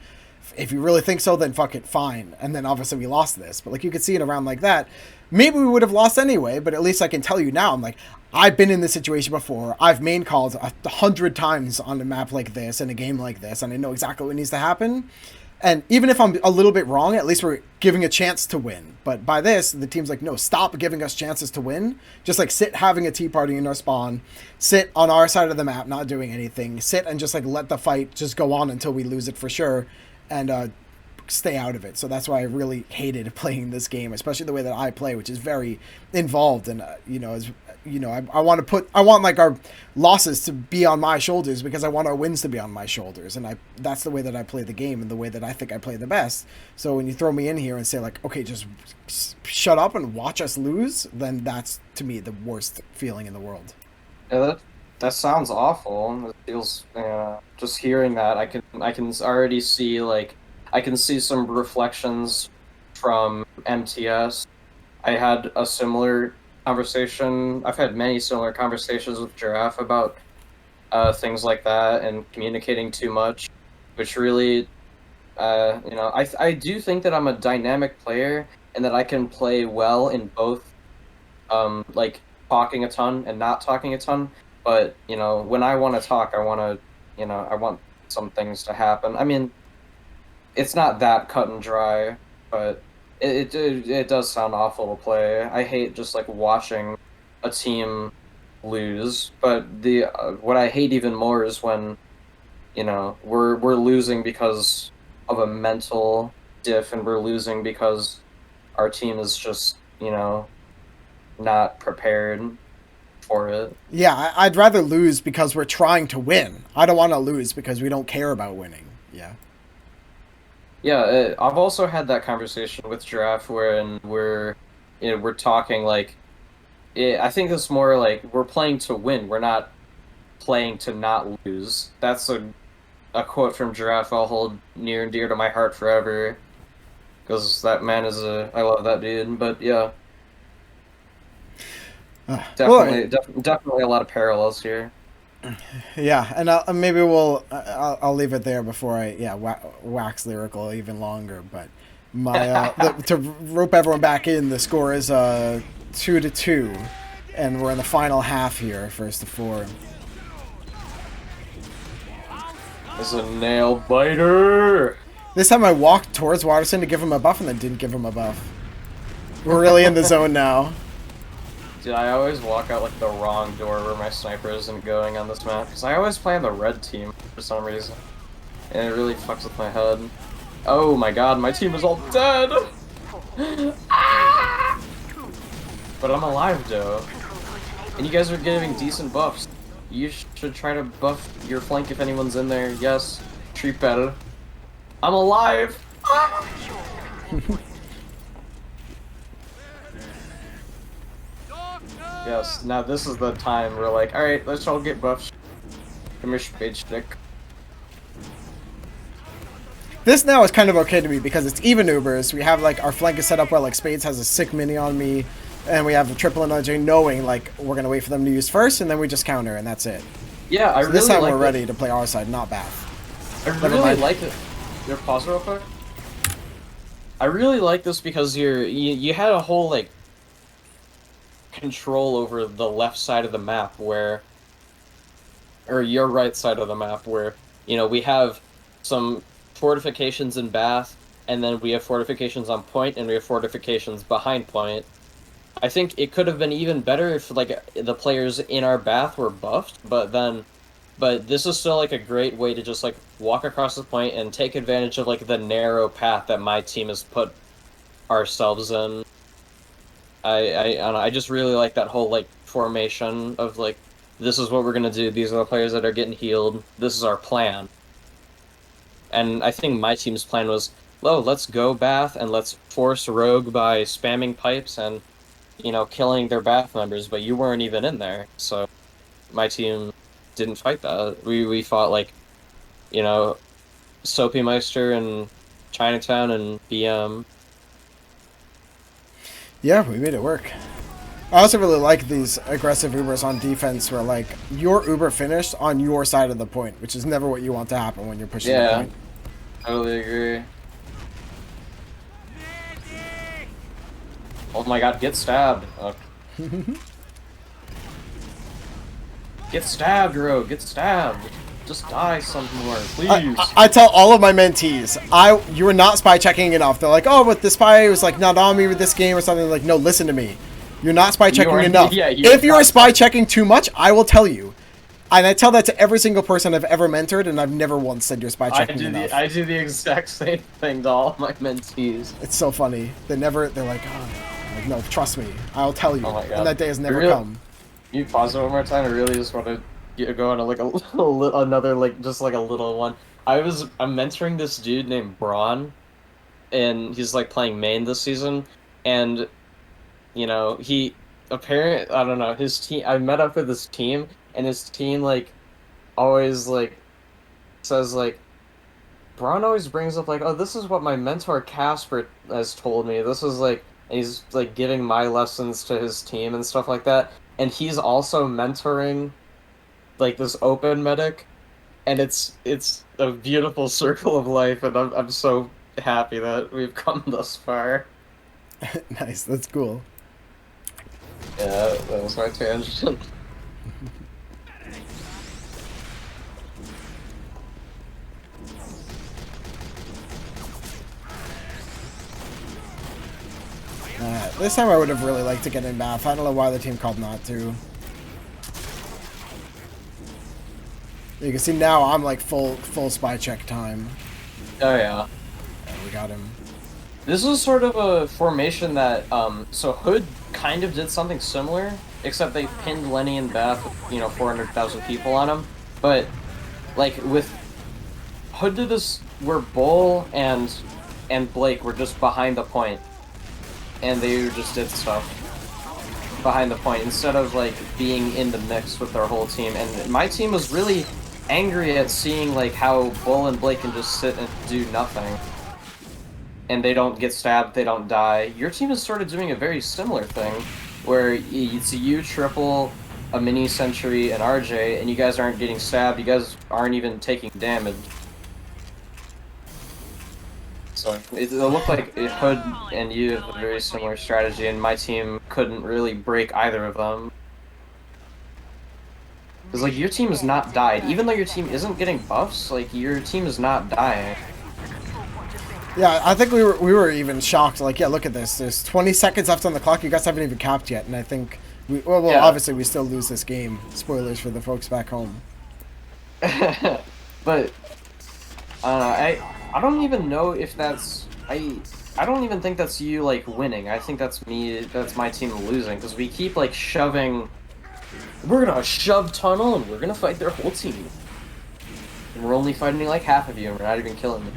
if you really think so, then fuck it, fine. And then obviously we lost this, but like you could see in a round like that, maybe we would have lost anyway, but at least I can tell you now, I'm like, I've been in this situation before. I've main called 100 times on a map like this, in a game like this, and I know exactly what needs to happen. And even if I'm a little bit wrong, at least we're giving a chance to win. But by this, the team's like, no, stop giving us chances to win. Just like sit having a tea party in our spawn, sit on our side of the map, not doing anything, sit and just like let the fight just go on until we lose it for sure, and stay out of it. So that's why I really hated playing this game, especially the way that I play, which is very involved. And I want like our losses to be on my shoulders because I want our wins to be on my shoulders, and that's the way that I play the game and the way that I think I play the best. So when you throw me in here and say like, okay, just shut up and watch us lose, then that's to me the worst feeling in the world. Yeah, that sounds awful. It feels, just hearing that, I can already see like, I can see some reflections from MTS. I had a similar conversation. I've had many similar conversations with Giraffe about things like that and communicating too much, which really, I do think that I'm a dynamic player and that I can play well in both, like talking a ton and not talking a ton. But when I want to talk, I want to, I want some things to happen. I mean, it's not that cut and dry, but it does sound awful to play. I hate just like watching a team lose. But what I hate even more is when, we're losing because of a mental diff, and we're losing because our team is just not prepared for it. Yeah, I'd rather lose because we're trying to win. I don't want to lose because we don't care about winning. Yeah. Yeah, I've also had that conversation with Giraffe when we're talking like, I think it's more like we're playing to win. We're not playing to not lose. That's a quote from Giraffe I'll hold near and dear to my heart forever, because that man I love that dude. But yeah, definitely a lot of parallels here. Yeah, and maybe I'll leave it there before I wax lyrical even longer. But to rope everyone back in, the score is 2-2, and we're in the final half here, first to four. It's a nail biter. This time I walked towards Watterson to give him a buff and then didn't give him a buff. We're really in the zone now. Dude, I always walk out like the wrong door where my sniper isn't going on this map, because I always play on the red team for some reason, and it really fucks with my head. Oh my god, my team is all dead! But I'm alive though, and you guys are giving decent buffs. You should try to buff your flank if anyone's in there. Yes, triple. I'm alive. Yes. Now this is the time we're like, all right, let's all get buffs. Come here, spade stick. This now is kind of okay to me because it's even Ubers. We have like our flank is set up well. Like Spades has a sick mini on me, and we have the triple and RJ knowing like we're gonna wait for them to use first, and then we just counter, and that's it. Yeah, I so really this time like we're ready to play our side, not Bath. I really like it. Your pause real quick. I really like this because you had a whole like control over the left side of the map where, or your right side of the map where, you know, we have some fortifications in Bath, and then we have fortifications on point, and we have fortifications behind point. I think it could have been even better if like the players in our Bath were buffed, but this is still like a great way to just like walk across the point and take advantage of like the narrow path that my team has put ourselves in. I don't know, I just really like that whole like formation of like, this is what we're gonna do. These are the players that are getting healed. This is our plan. And I think my team's plan was, oh, let's go Bath and let's force Rogue by spamming pipes and, you know, killing their Bath members, but you weren't even in there. So my team didn't fight that. We fought like, you know, Soapy Meister and Chinatown and BM. Yeah, we made it work. I also really like these aggressive Ubers on defense where, like, your Uber finished on your side of the point, which is never what you want to happen when you're pushing the point. Yeah, totally agree. Oh my god, get stabbed. Oh. Get stabbed, Ro, get stabbed. Just die some more, please. I tell all of my mentees, you were not spy checking enough. They're like, oh, but the spy was like not on me with this game or something. Like, no, listen to me. You're not spy checking enough. Yeah, if you are spy checking too much, I will tell you. And I tell that to every single person I've ever mentored, and I've never once said you're spy checking enough. I do the exact same thing to all my mentees. It's so funny. They're like, oh, like, no, trust me. I'll tell you. Oh my God. And that day has never come. You pause it one more time? I really just want to go on like another like just like a little one. I'm mentoring this dude named Braun, and he's like playing main this season, and you know, I don't know, his team, I met up with his team, and his team, like, always, like, says, like, Braun always brings up, like, oh, this is what my mentor Kasper has told me, this is, like, and he's, like, giving my lessons to his team and stuff like that, and he's also mentoring, like, this open medic, and it's a beautiful circle of life, and I'm so happy that we've come thus far. Nice, that's cool. Yeah, that was my tangent. This time I would have really liked to get in Bath. I don't know why the team called not to. You can see now I'm like full spy check time. Oh yeah. And we got him. This was sort of a formation that, so Hood kind of did something similar, except they pinned Lenny and Bath with, you know, 400,000 people on him. But, like, with Hood did this where Bull and Blake were just behind the point, and they just did stuff behind the point instead of, like, being in the mix with their whole team. And my team was really angry at seeing, like, how Bull and Blake can just sit and do nothing. And they don't get stabbed, they don't die. Your team is sort of doing a very similar thing, where it's you, Triple, a Mini Sentry, and RJ, and you guys aren't getting stabbed, you guys aren't even taking damage. So it looked like Hood and you have a very similar strategy, and my team couldn't really break either of them. Because, like, your team has not died. Even though your team isn't getting buffs, like, your team is not dying. Yeah, I think we were even shocked. Like, yeah, look at this. There's 20 seconds left on the clock. You guys haven't even capped yet, and I think yeah. Obviously we still lose this game. Spoilers for the folks back home. But I don't even know if that's I I don't even think that's you, like, winning. I think that's my team losing, because we keep, like, shoving... We're gonna shove tunnel, and we're gonna fight their whole team. And we're only fighting, like, half of you, and we're not even killing them.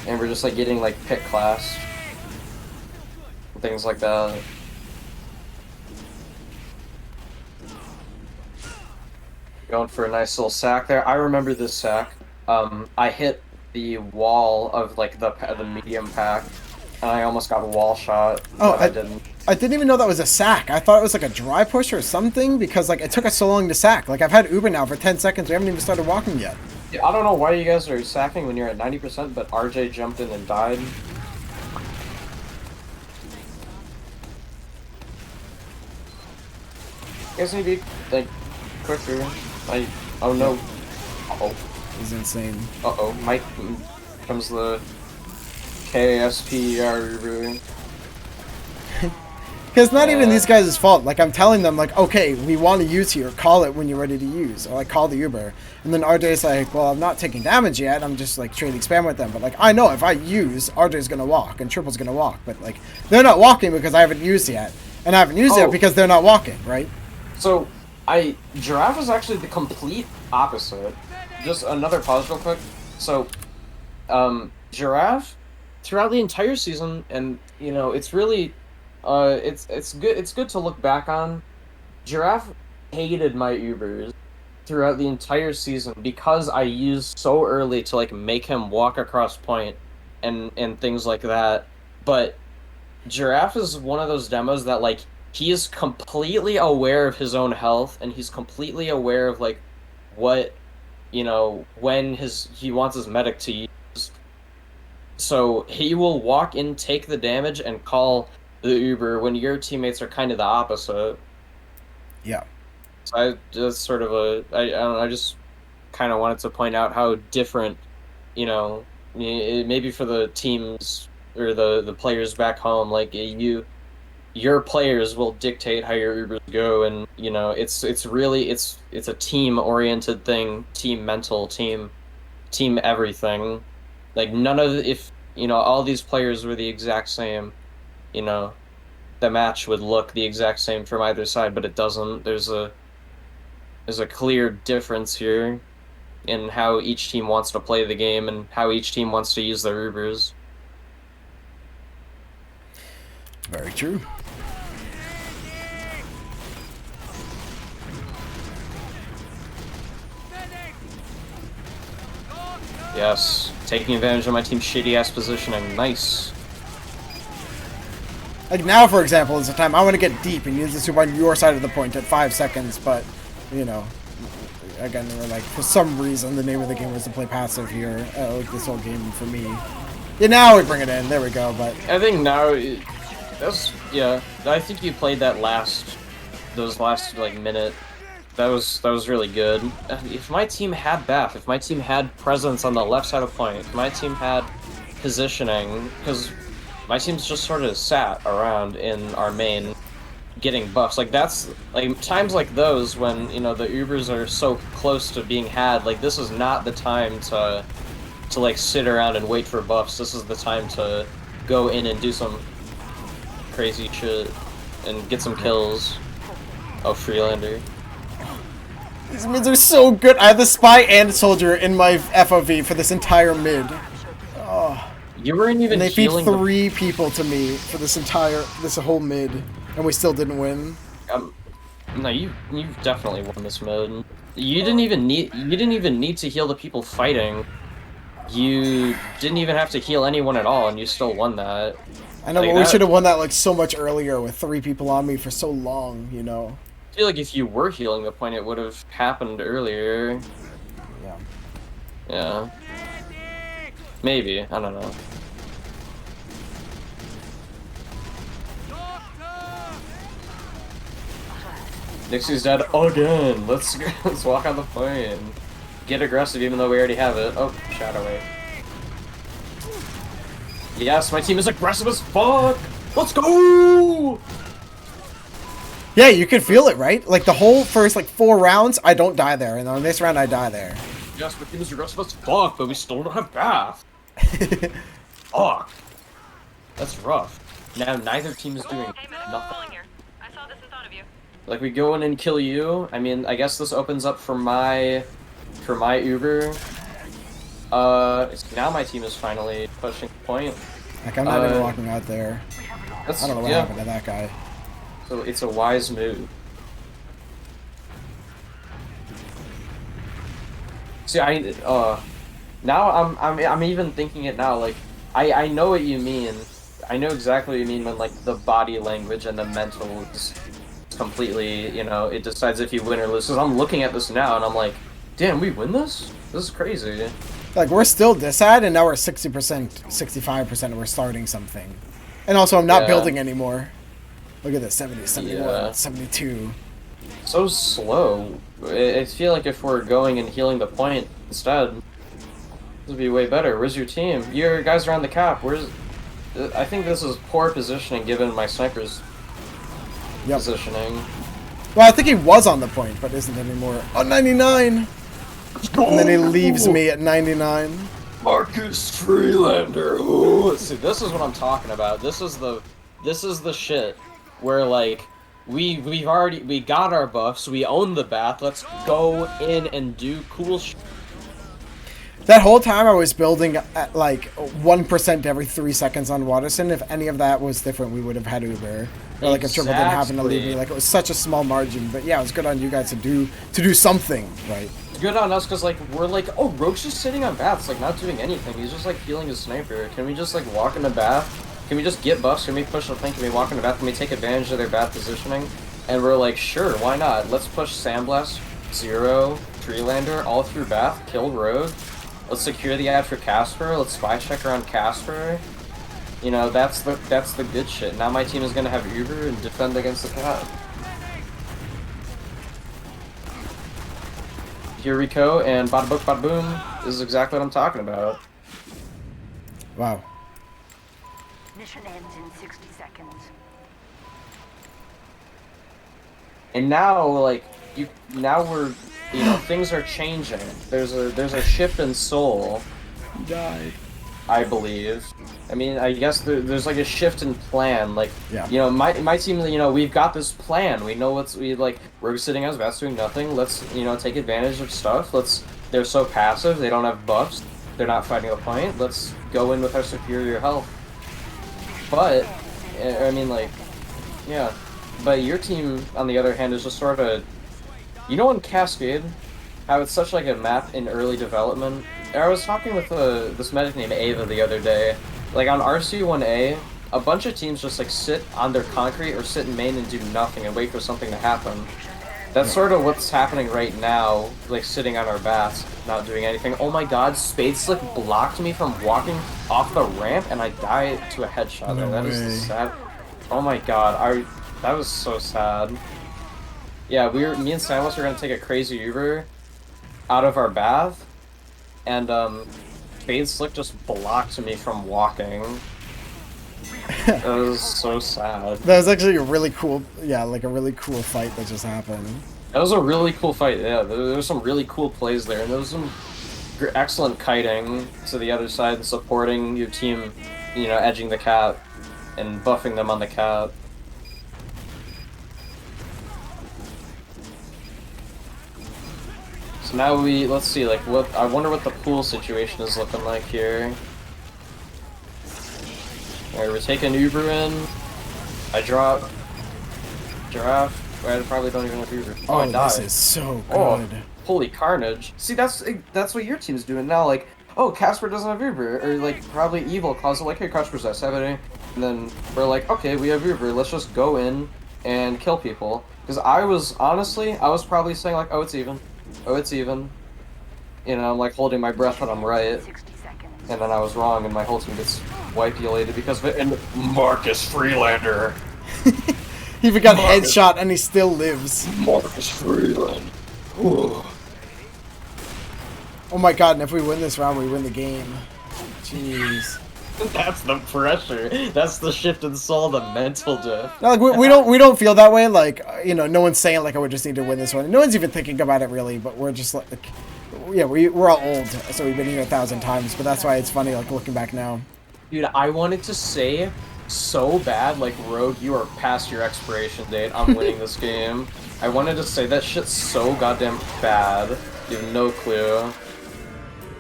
And we're just, like, getting, like, pit class. And things like that. Going for a nice little sack there. I remember this sack. I hit the wall of, like, the medium pack, and I almost got a wall shot, but I didn't. I didn't even know that was a sack. I thought it was like a dry push or something, because like it took us so long to sack. Like I've had Uber now for 10 seconds. We haven't even started walking yet. Yeah, I don't know why you guys are sacking when you're at 90%, but RJ jumped in and died. You guys need to be, like, quicker. Oh no. Uh-oh. It's insane. Uh-oh. Mike comes the KSPR. Because not even these guys' fault. Like, I'm telling them, like, okay, we want to use here. Call it when you're ready to use. Or, like, call the Uber. And then RJ's like, well, I'm not taking damage yet. I'm just, like, trading spam with them. But, like, I know if I use, RJ's going to walk. And Triple's going to walk. But, like, they're not walking because I haven't used yet. And I haven't used it because they're not walking, right? So, Giraffe is actually the complete opposite. Just another pause real quick. So, Giraffe, throughout the entire season, and, you know, it's really... it's good to look back on. Giraffe hated my Ubers throughout the entire season because I used so early to like make him walk across point and things like that. But Giraffe is one of those demos that like he is completely aware of his own health and he's completely aware of like what, you know, when he wants his medic to use. So he will walk in, take the damage, and call the Uber when your teammates are kind of the opposite. Yeah. So I just sort of I don't know, I just kind of wanted to point out how different, you know, maybe for the teams or the players back home, like your players will dictate how your Ubers go, and you know it's really it's a team oriented thing, team mental, team everything. Like none of if you know all these players were the exact same, you know, the match would look the exact same from either side, but it doesn't. There's a clear difference here in how each team wants to play the game and how each team wants to use their Ubers. Very true. Yes, taking advantage of my team's shitty-ass positioning. Nice. Like now, for example, is the time I want to get deep and use the super on your side of the point at 5 seconds, but, you know, again, we're like, for some reason, the name of the game was to play passive here, like this whole game for me. Yeah, now we bring it in, there we go, but... I think now, yeah, I think you played that those last, like, minute. That was really good. If my team had Bath, if my team had presence on the left side of the point, if my team had positioning, because my team's just sort of sat around in our main getting buffs. Like, that's, like, times like those when, you know, the Ubers are so close to being had, like, this is not the time to like, sit around and wait for buffs. This is the time to go in and do some crazy shit and get some kills. Oh, Highlander. These mids are so good. I have the spy and soldier in my FOV for this entire mid. Oh. You weren't even. And they feed 3 people to me for this whole mid, and we still didn't win. No, you definitely won this mid. You didn't even need to heal the people fighting. You didn't even have to heal anyone at all, and you still won that. I know, like, but we should have won that like so much earlier with 3 people on me for so long, you know. I feel like if you were healing the point, it would have happened earlier. Yeah. Yeah. Maybe. I don't know. Nixie's dead again. Let's walk on the point and get aggressive, even though we already have it. Oh, Shadow Wave. Yes, my team is aggressive as fuck. Let's go. Yeah, you can feel it, right? Like the whole first like 4 rounds, I don't die there, and on this round, I die there. Yes, my team is aggressive as fuck, but we still don't have Bath. Fuck. That's rough. Now neither team is doing nothing. I saw this and thought of you. Like, we go in and kill you. I mean, I guess this opens up for my Uber. Now my team is finally pushing the point. Like, I'm not even walking out there. I don't know what yeah. happened to that guy. So it's a wise move. See, now I'm even thinking it now. Like, I know what you mean. I know exactly what you mean when, like, the body language and the mental is completely, you know, it decides if you win or lose. Because I'm looking at this now and I'm like, damn, we win this? This is crazy. Like, we're still this ad, and now we're 60%, 65%, and we're starting something. And also, I'm not building anymore. Look at this, 70, 71, 72. So slow. I feel like if we're going and healing the point instead, this would be way better. Where's your team? Your guys are on the cap. I think this is poor positioning given my sniper's positioning. Well, I think he was on the point, but isn't anymore. Oh, 99! And then he leaves me at 99. Marcus Freelander. Ooh. See, this is what I'm talking about. This is the shit where, like, we got our buffs, we own the bath, let's go in and do cool shit. That whole time I was building at like 1% every 3 seconds on Waterson. If any of that was different, we would have had Uber. Or like if Triple didn't happen to leave me, like it was such a small margin. But yeah, it was good on you guys to do something, right? It's good on us because like we're like, oh, Rogue's just sitting on baths, like not doing anything. He's just like healing his sniper. Can we just like walk in the bath? Can we just get buffs? Can we push the thing? Can we walk in the bath? Can we take advantage of their bath positioning? And we're like, sure, why not? Let's push Sandblast, Zero, Treelander, all through bath, kill Rogue. Let's secure the ad for Kasper. Let's spy check around Kasper. You know, that's the good shit. Now my team is gonna have Uber and defend against the cat. Yuriko and bada book bada boom. This is exactly what I'm talking about. Wow. Mission ends in 60 seconds. And now, like, now we're, you know, things are changing. There's a shift in soul. He died. I believe. I mean, I guess there's like a shift in plan. Like, you know, my team, you know, we've got this plan. We know we're sitting as bats doing nothing. Let's, you know, take advantage of stuff. They're so passive. They don't have buffs. They're not fighting a point. Let's go in with our superior health. But, I mean, like, yeah. But your team, on the other hand, is just sort of, you know, in Cascade, how it's such like a map in early development. I was talking with this medic named Ava the other day. Like on RC1A, a bunch of teams just like sit on their concrete or sit in main and do nothing and wait for something to happen. That's sort of what's happening right now, like sitting on our bats, not doing anything. Oh my god, Spade Slick blocked me from walking off the ramp and I died to a headshot there. That is sad. Oh my god, that was so sad. Yeah, me and Samus were gonna take a crazy Uber out of our bath, and Spade Slick just blocked me from walking. That was so sad. That was actually a really cool, like a really cool fight that just happened. That was a really cool fight, yeah. There was some really cool plays there, and there was some excellent kiting to the other side and supporting your team, you know, edging the cat and buffing them on the cat. So now let's see, like, I wonder what the pool situation is looking like here. Alright, we're taking Uber in. I drop. Giraffe. I probably don't even have Uber. Oh, I died. This is so good. Oh, holy carnage. See, that's what your team's doing now, like, oh, Kasper doesn't have Uber, or, like, probably Evil calls it, like, hey, Kasper's at 70, and then we're like, okay, we have Uber, let's just go in and kill people. Because I was probably saying, like, oh, it's even. Oh, it's even. You know, I'm like holding my breath when I'm right. And then I was wrong and my whole team gets wipulated because of it. And Marcus Freelander. He even got headshot and he still lives. Marcus Freelander. Ooh. Oh my god, and if we win this round, we win the game. Jeez. That's the pressure. That's the shift in soul, the mental diff. No, like we don't feel that way. Like, you know, no one's saying like, "Oh, we just need to win this one." No one's even thinking about it really. But we're just like, yeah, we're all old, so we've been here 1,000 times. But that's why it's funny, like looking back now. Dude, I wanted to say so bad, like, Rogue, you are past your expiration date. I'm winning this game. I wanted to say that shit so goddamn bad. You have no clue.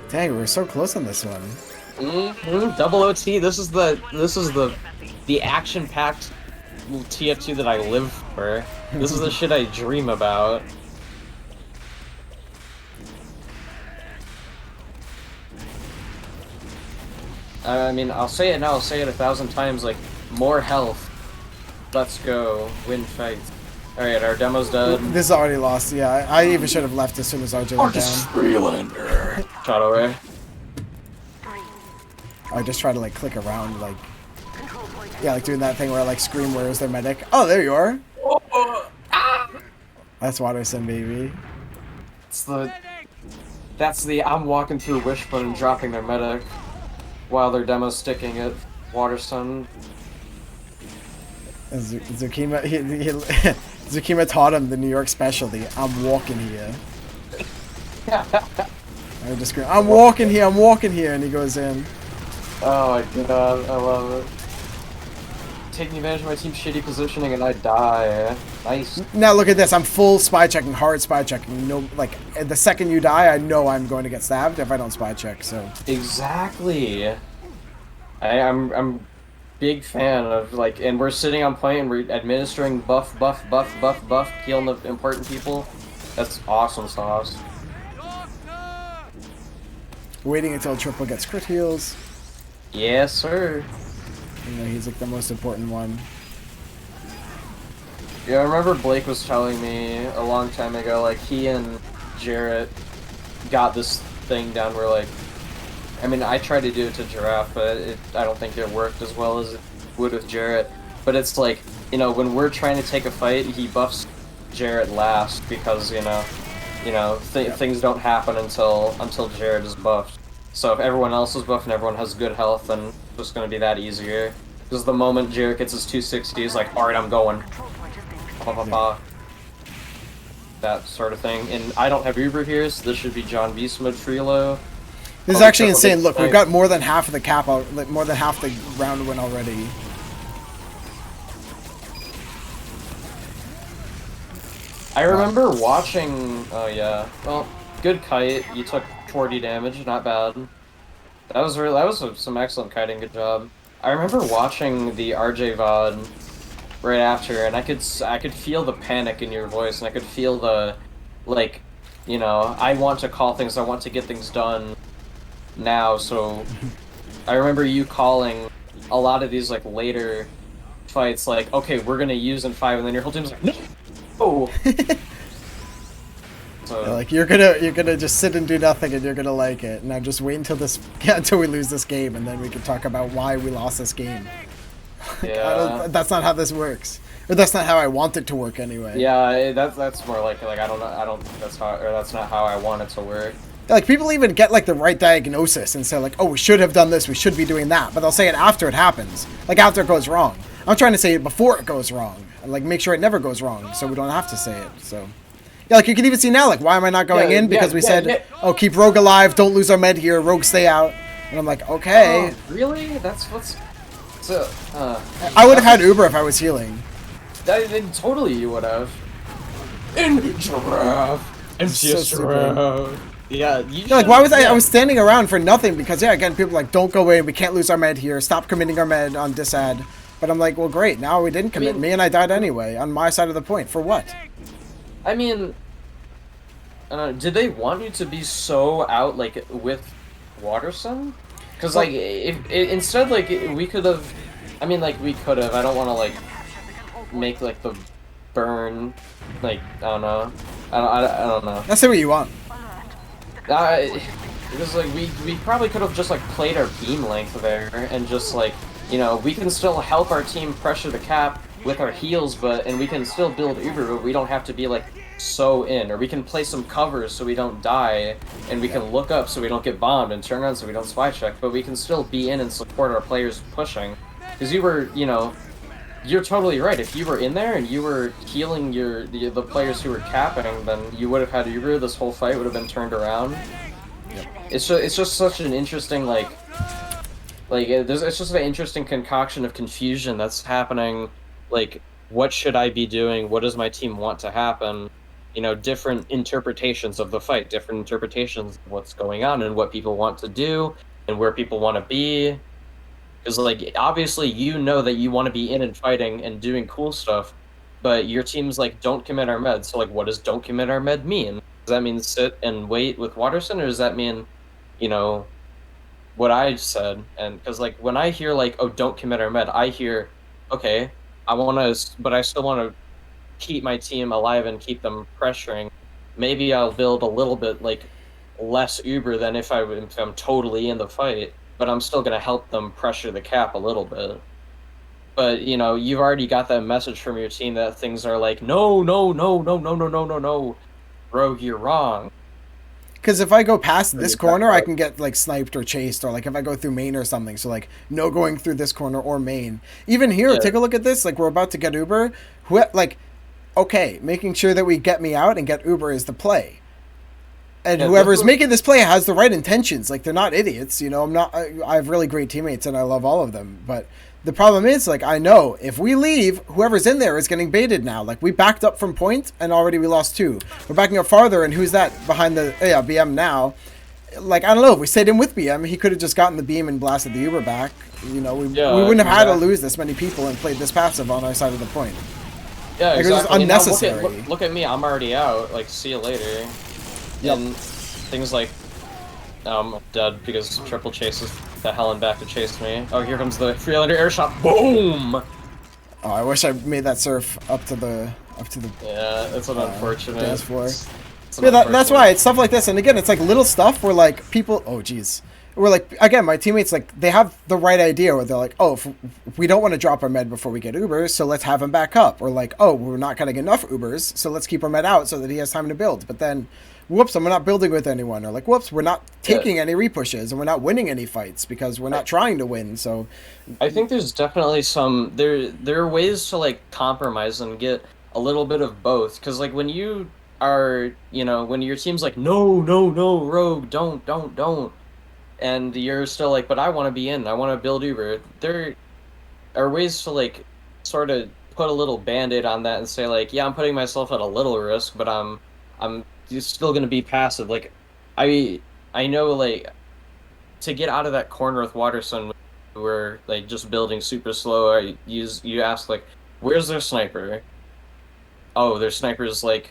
Dang, we were so close on this one. Double OT. This is the action-packed TF2 that I live for. This is the shit I dream about. I mean, I'll say it now, I'll say it 1,000 times, like, more health. Let's go. Win fights. Alright, our demo's done. This is already lost, yeah. I even should have left as soon as RJ went down. Highlander. Shot away. I just try to, like, click around, like... Yeah, like doing that thing where I, like, scream, where is their medic? Oh, there you are! That's Waterson, baby. That's the I'm walking through Wishbone and dropping their medic while their demo's sticking at Waterson. Zukima, Zukima taught him the New York specialty. I'm walking here. I just scream, I'm walking here, and he goes in. Oh my god, I love it. Taking advantage of my team's shitty positioning and I die. Nice. Now look at this. I'm full spy checking, hard spy checking. No, like the second you die, I know I'm going to get stabbed if I don't spy check. So exactly. I'm big fan of like, and we're sitting on point and we're administering buff, healing the important people. That's awesome sauce. Waiting until Triple gets crit heals. Yes, sir. You know, he's like the most important one. Yeah, I remember Blake was telling me a long time ago, like, he and Jarrett got this thing down where, like, I mean, I tried to do it to Giraffe, but I don't think it worked as well as it would with Jarrett. But it's like, you know, when we're trying to take a fight, he buffs Jarrett last because, things don't happen until Jarrett is buffed. So if everyone else is buffed and everyone has good health, then it's just going to be that easier. Because the moment Jarrett gets his 260, he's like, alright, I'm going. That sort of thing. And I don't have Uber here, so this should be John Beastma Trilo. This is actually insane. Look, we've got more than half of the cap, like more than half the round win already. I remember watching. Oh yeah, well, good kite. You took 40 damage, not bad. That was some excellent kiting. Good job. I remember watching the RJ VOD right after, and I could feel the panic in your voice, and I could feel the, like, you know, I want to call things, I want to get things done now. So I remember you calling a lot of these like later fights, like, okay, we're gonna use in 5, and then your whole team's like, no. Oh. So, like you're gonna just sit and do nothing, and you're gonna like it. And I'm just wait until we lose this game, and then we can talk about why we lost this game. Yeah. That's not how this works, or that's not how I want it to work anyway. Yeah, that's more like I don't think that's not how I want it to work. Like people even get like the right diagnosis and say like, oh, we should have done this, we should be doing that, but they'll say it after it happens, like after it goes wrong. I'm trying to say it before it goes wrong, and like make sure it never goes wrong, so we don't have to say it. So. Yeah, like you can even see now, like, why am I not going in? Because we said, oh, keep Rogue alive, don't lose our med here, Rogue stay out. And I'm like, okay. Oh, really? That's what's... So, I would have had Uber if I was healing. Totally you would have. And Giraffe. And Giraffe. Yeah, like, why was I was standing around for nothing, because, yeah, again, people are like, don't go away, we can't lose our med here, stop committing our med on disad. But I'm like, well, great, now we didn't commit. Me and I died anyway, on my side of the point. For what? I mean, did they want you to be so out, like, with Waterson? Because, like, instead, like, we could have, I mean, like, we could have, I don't want to, like, make, like, the burn, like, I don't know. I don't know. That's what you want. Because, like, we probably could have just, like, played our beam length there, and just, like, you know, we can still help our team pressure the cap with our heals, and we can still build Uber, but we don't have to be like so in, or we can play some covers so we don't die, and we can look up so we don't get bombed, and turn around so we don't spy check, but we can still be in and support our players pushing. Because you were, you know, you're totally right. If you were in there and you were healing the players who were capping, then you would have had Uber. This whole fight would have been turned around. Yep. It's just such an interesting, like, Like it's just an interesting concoction of confusion that's happening. Like, what should I be doing? What does my team want to happen? Different interpretations of the fight, different interpretations of what's going on and what people want to do and where people want to be. Because like obviously that you want to be in and fighting and doing cool stuff, but your team's like don't commit our med. So like, what does don't commit our med mean? Does that mean sit and wait with Waterson, or does that mean, you know, what I said? And because like when I hear like, oh, don't commit our med, I hear, okay, I want to, but I still want to keep my team alive and keep them pressuring. Maybe I'll build a little bit like less Uber than if I'm totally in the fight, but I'm still gonna help them pressure the cap a little bit. But you've already got that message from your team that things are like, no, no, no, no, no, no, no, no, no, Rogue, you're wrong. Because if I go past this corner, I can get like sniped or chased, or like if I go through main or something. So like no going through this corner or main. Even here, take a look at this. Like we're about to get Uber. Okay, making sure that we get me out and get Uber is the play. And whoever's making this play has the right intentions. Like they're not idiots. I have really great teammates and I love all of them. But the problem is, like, I know if we leave, whoever's in there is getting baited now. Like we backed up from point and already we lost 2. We're backing up farther, and who's that behind the BM now? Like I don't know. If we stayed in with BM, he could have just gotten the beam and blasted the Uber back. We wouldn't have had to lose this many people and played this passive on our side of the point. Yeah, like, exactly. It was unnecessary. Look at me. I'm already out. Like, see you later. Yep. And things like, I'm dead because triple chases the Helen back to chase me. Oh, here comes the Highlander air shot. Boom! Oh, I wish I made that surf up to the. Yeah, it's an unfortunate dance floor. That's why it's stuff like this, and again, it's like little stuff where like people. Oh, geez. We're like, again, my teammates, like, they have the right idea where they're like, oh, if we don't want to drop our med before we get Ubers, so let's have him back up. Or like, oh, we're not getting enough Ubers, so let's keep our med out so that he has time to build. But then, whoops, I'm not building with anyone. Or like, whoops, we're not taking any repushes and we're not winning any fights because we're not trying to win. So I think there's definitely there are ways to like compromise and get a little bit of both. Because like when you are, when your team's like, no, no, no, Rogue, don't. And you're still like, but I want to be in. I want to build Uber. There are ways to like sort of put a little band-aid on that and say like, yeah, I'm putting myself at a little risk, but I'm still gonna be passive. Like, I know like to get out of that corner with Waterson, we're like just building super slow. You ask like, where's their sniper? Oh, their sniper's like,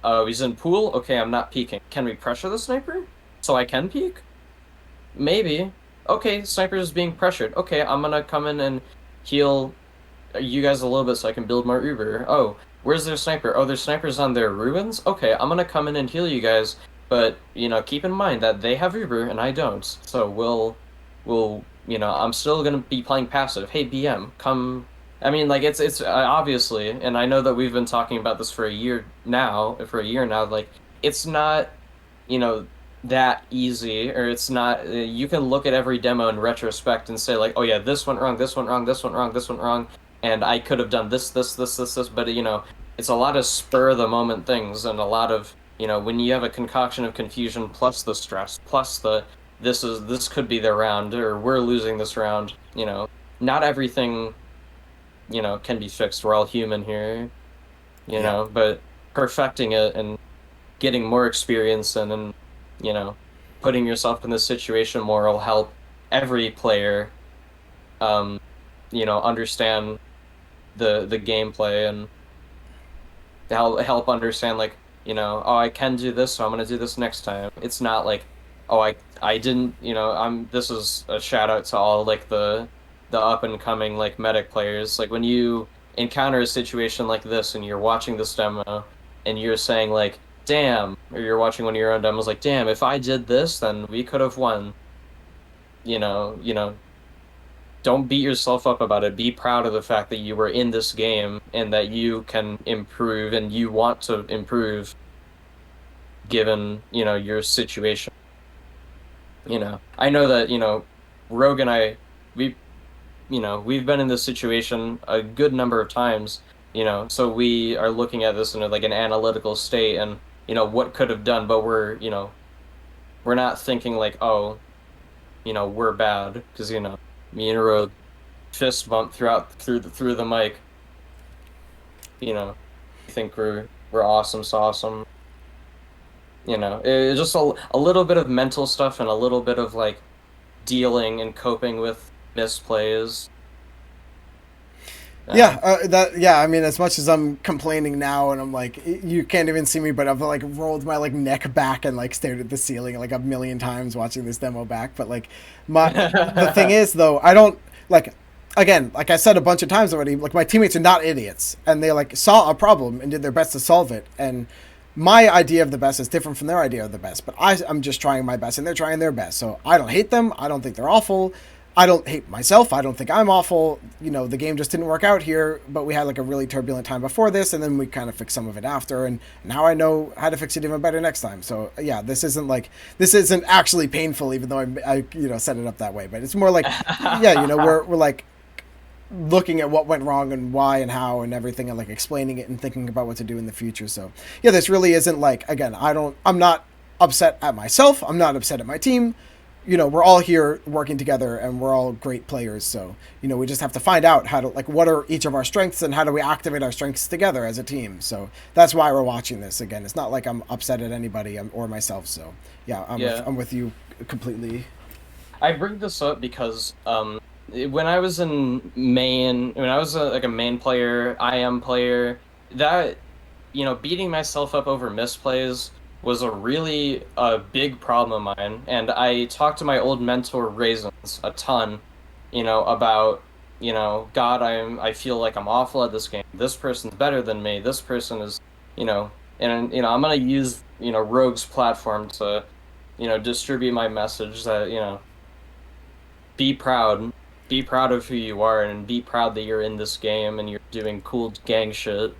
oh, he's in pool. Okay, I'm not peeking. Can we pressure the sniper so I can peek? Maybe. Okay, sniper is being pressured. Okay, I'm gonna come in and heal you guys a little bit so I can build more Uber. Oh, where's their sniper? Oh, their sniper's on their ruins? Okay, I'm gonna come in and heal you guys, but, keep in mind that they have Uber and I don't. So we'll, I'm still gonna be playing passive. Hey, BM, come... I mean, like, it's obviously, and I know that we've been talking about this for a year now, like, it's not, that easy, or it's not, you can look at every demo in retrospect and say like, oh yeah, this went wrong, this went wrong, this went wrong, this went wrong, and I could have done this, but it's a lot of spur of the moment things, and a lot of, when you have a concoction of confusion plus the stress, plus this could be their round, or we're losing this round, not everything, can be fixed. We're all human here, but perfecting it and getting more experience and putting yourself in this situation more will help every player, understand the gameplay and help understand like, oh, I can do this, so I'm gonna do this next time. It's not like, oh, I didn't, this is a shout out to all like the up and coming like medic players. Like when you encounter a situation like this and you're watching this demo and you're saying like, damn, or you're watching one of your own demos like, damn, if I did this, then we could have won. Don't beat yourself up about it. Be proud of the fact that you were in this game and that you can improve and you want to improve given, your situation. I know that, Rogue and I, we've been in this situation a good number of times, so we are looking at this in like an analytical state and what could have done, but we're not thinking like, oh, we're bad, because, me and Rogue fist bump through the mic. You know, I think we're awesome, awesome. You know, it's just a little bit of mental stuff and a little bit of like dealing and coping with misplays. I mean, as much as I'm complaining now, and I'm like, you can't even see me, but I've like rolled my like neck back and like stared at the ceiling like a million times watching this demo back. But like, the thing is though, I don't like. Again, like I said a bunch of times already, like my teammates are not idiots, and they like saw a problem and did their best to solve it. And my idea of the best is different from their idea of the best, but I'm just trying my best, and they're trying their best. So I don't hate them. I don't think they're awful. I don't hate myself. I don't think I'm awful. You know, the game just didn't work out here, but we had like a really turbulent time before this, and then we kind of fixed some of it after, and now I know how to fix it even better next time. So yeah, this isn't actually painful, even though I set it up that way. But it's more like, yeah, we're like looking at what went wrong and why and how and everything, and like explaining it and thinking about what to do in the future. So yeah, this really isn't like, again, I'm not upset at myself. I'm not upset at my team. We're all here working together, and we're all great players. So, we just have to find out how to, like, what are each of our strengths and how do we activate our strengths together as a team. So that's why we're watching this. Again, it's not like I'm upset at anybody or myself. So yeah, I'm with you completely. I bring this up because when I was in main, when I was like a main player, IM player, that, beating myself up over misplays was a really big problem of mine. And I talked to my old mentor, Raisins, a ton, about, God, I feel like I'm awful at this game. This person's better than me. This person is, and, I'm going to use, Rogue's platform to, distribute my message that, be proud. Be proud of who you are, and be proud that you're in this game and you're doing cool gang shit,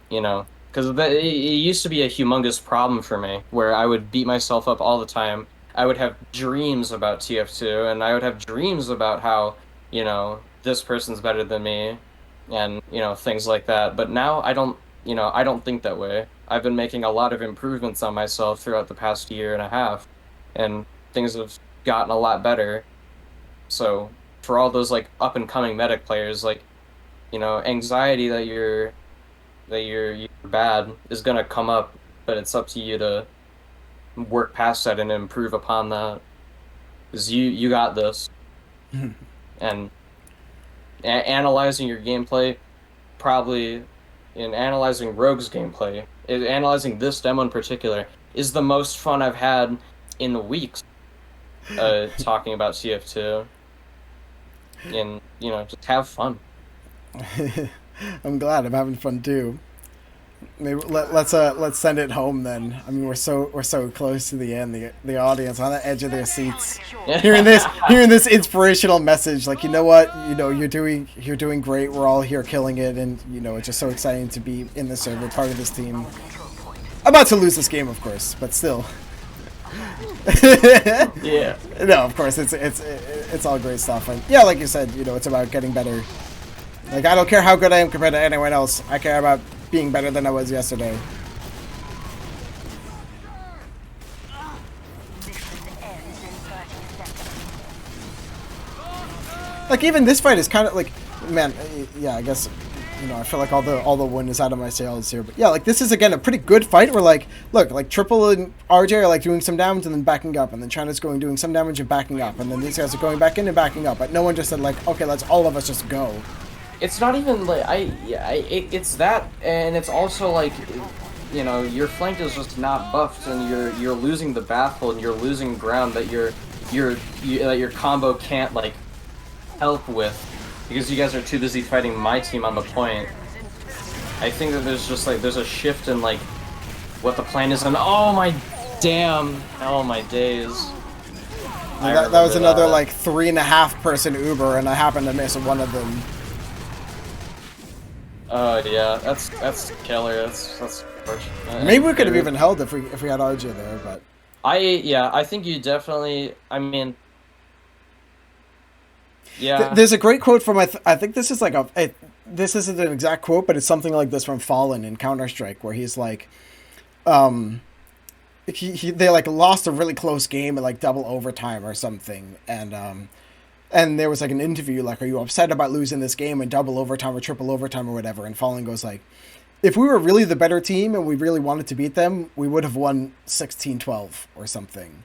Because it used to be a humongous problem for me, where I would beat myself up all the time. I would have dreams about TF2, and I would have dreams about how, this person's better than me, and, things like that. But now I don't think that way. I've been making a lot of improvements on myself throughout the past year and a half, and things have gotten a lot better. So for all those, like, up-and-coming medic players, like, anxiety that you're bad is going to come up, but it's up to you to work past that and improve upon that, because you got this. And analyzing your gameplay, probably in analyzing Rogue's gameplay, analyzing this demo in particular, is the most fun I've had in weeks talking about CF2. And just have fun. I'm glad. I'm having fun too. Maybe let's send it home then. I mean, we're so close to the end. The audience on the edge of their seats, hearing this inspirational message. Like, you know what? You're doing great. We're all here killing it, and it's just so exciting to be in the server, part of this team. I'm about to lose this game, of course, but still. Yeah. No, of course it's all great stuff, and yeah, like you said, it's about getting better. Like, I don't care how good I am compared to anyone else. I care about being better than I was yesterday. Like, even this fight is kind of like, man, yeah, I guess, I feel like all the wind is out of my sails here. But yeah, like, this is, again, a pretty good fight where, like, look, like, Triple and RJ are, like, doing some damage and then backing up, and then China's doing some damage and backing up, and then these guys are going back in and backing up. But no one just said, like, okay, let's all of us just go. It's not even like it's that, and it's also like, your flank is just not buffed, and you're losing the baffle, and you're losing ground that your combo can't, like, help with, because you guys are too busy fighting my team on the point. I think that there's a shift in, like, what the plan is, and oh my days. That was another like 3.5 person Uber, and I happened to miss one of them. Yeah, that's killer. That's unfortunate. Maybe we could have even held if we had RJ there, but I think you definitely. I mean, yeah. There's a great quote from I think this is like this isn't an exact quote, but it's something like this from Fallen in Counter-Strike, where he's like, they like lost a really close game at like double overtime or something, and And there was like an interview, like, are you upset about losing this game in double overtime or triple overtime or whatever? And Fallen goes like, if we were really the better team and we really wanted to beat them, we would have won 16-12 or something.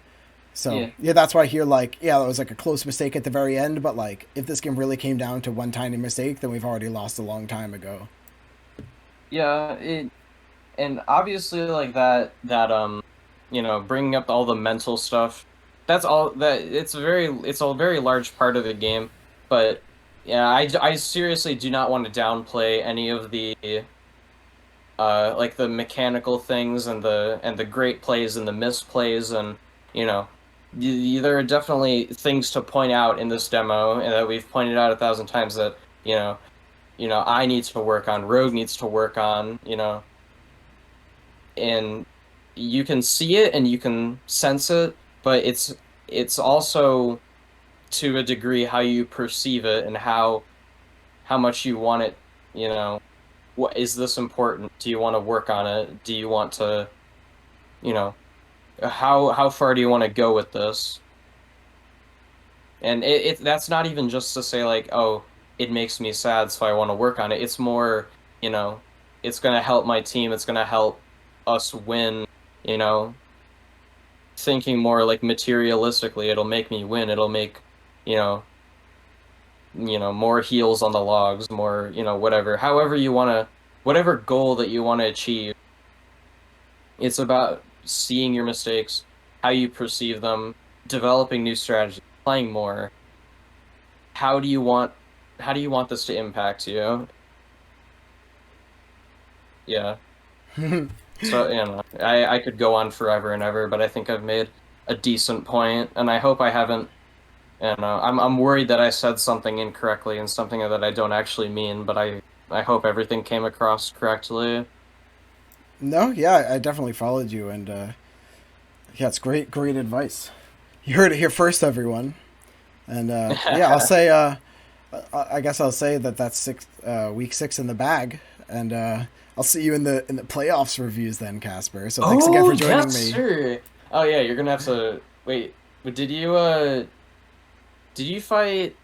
So, yeah, that's why here, like, yeah, that was like a close mistake at the very end, but like, if this game really came down to one tiny mistake, then we've already lost a long time ago. Yeah, and obviously like that bringing up all the mental stuff, that's all that it's a very large part of the game. But yeah, I seriously do not want to downplay any of the like the mechanical things and the great plays and the misplays, and you know there are definitely things to point out in this demo, and that we've pointed out 1,000 times, that I need to work on, Rogue needs to work on, and you can see it and you can sense it, but it's also to a degree how you perceive it and how much you want it. What is this important? Do you want to work on it? Do you want to, how far do you want to go with this? And that's not even just to say like, oh, it makes me sad, so I want to work on it. It's more, it's going to help my team. It's going to help us win, thinking more like materialistically. It'll make me win. It'll make, more heals on the logs, more, whatever you want to, whatever goal that you want to achieve. It's about seeing your mistakes, how you perceive them, developing new strategies, playing more. How do you want this to impact you? Yeah. So, I could go on forever and ever, but I think I've made a decent point, and I hope I haven't. I'm worried that I said something incorrectly and something that I don't actually mean, but I hope everything came across correctly. No, yeah, I definitely followed you, and yeah, it's great advice. You heard it here first, everyone. And yeah, I'll say, I guess I'll say that's week 6 in the bag, and I'll see you in the playoffs reviews then, Kasper. So thanks again for joining me. Sure. Oh yeah, you're gonna have to wait. Did you fight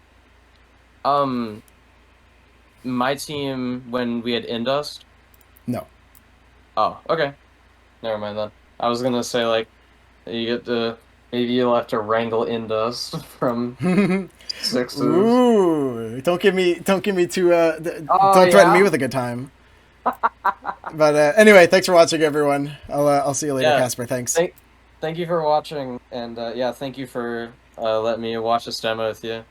my team when we had Indust? No. Oh, okay. Never mind then. I was gonna say like maybe you'll have to wrangle Indust from Sixes. Ooh! Don't give me too. Don't threaten me with a good time. But anyway, thanks for watching, everyone. I'll see you later, Kasper. Thanks. Thank you for watching, and yeah, thank you for letting me watch this demo with you.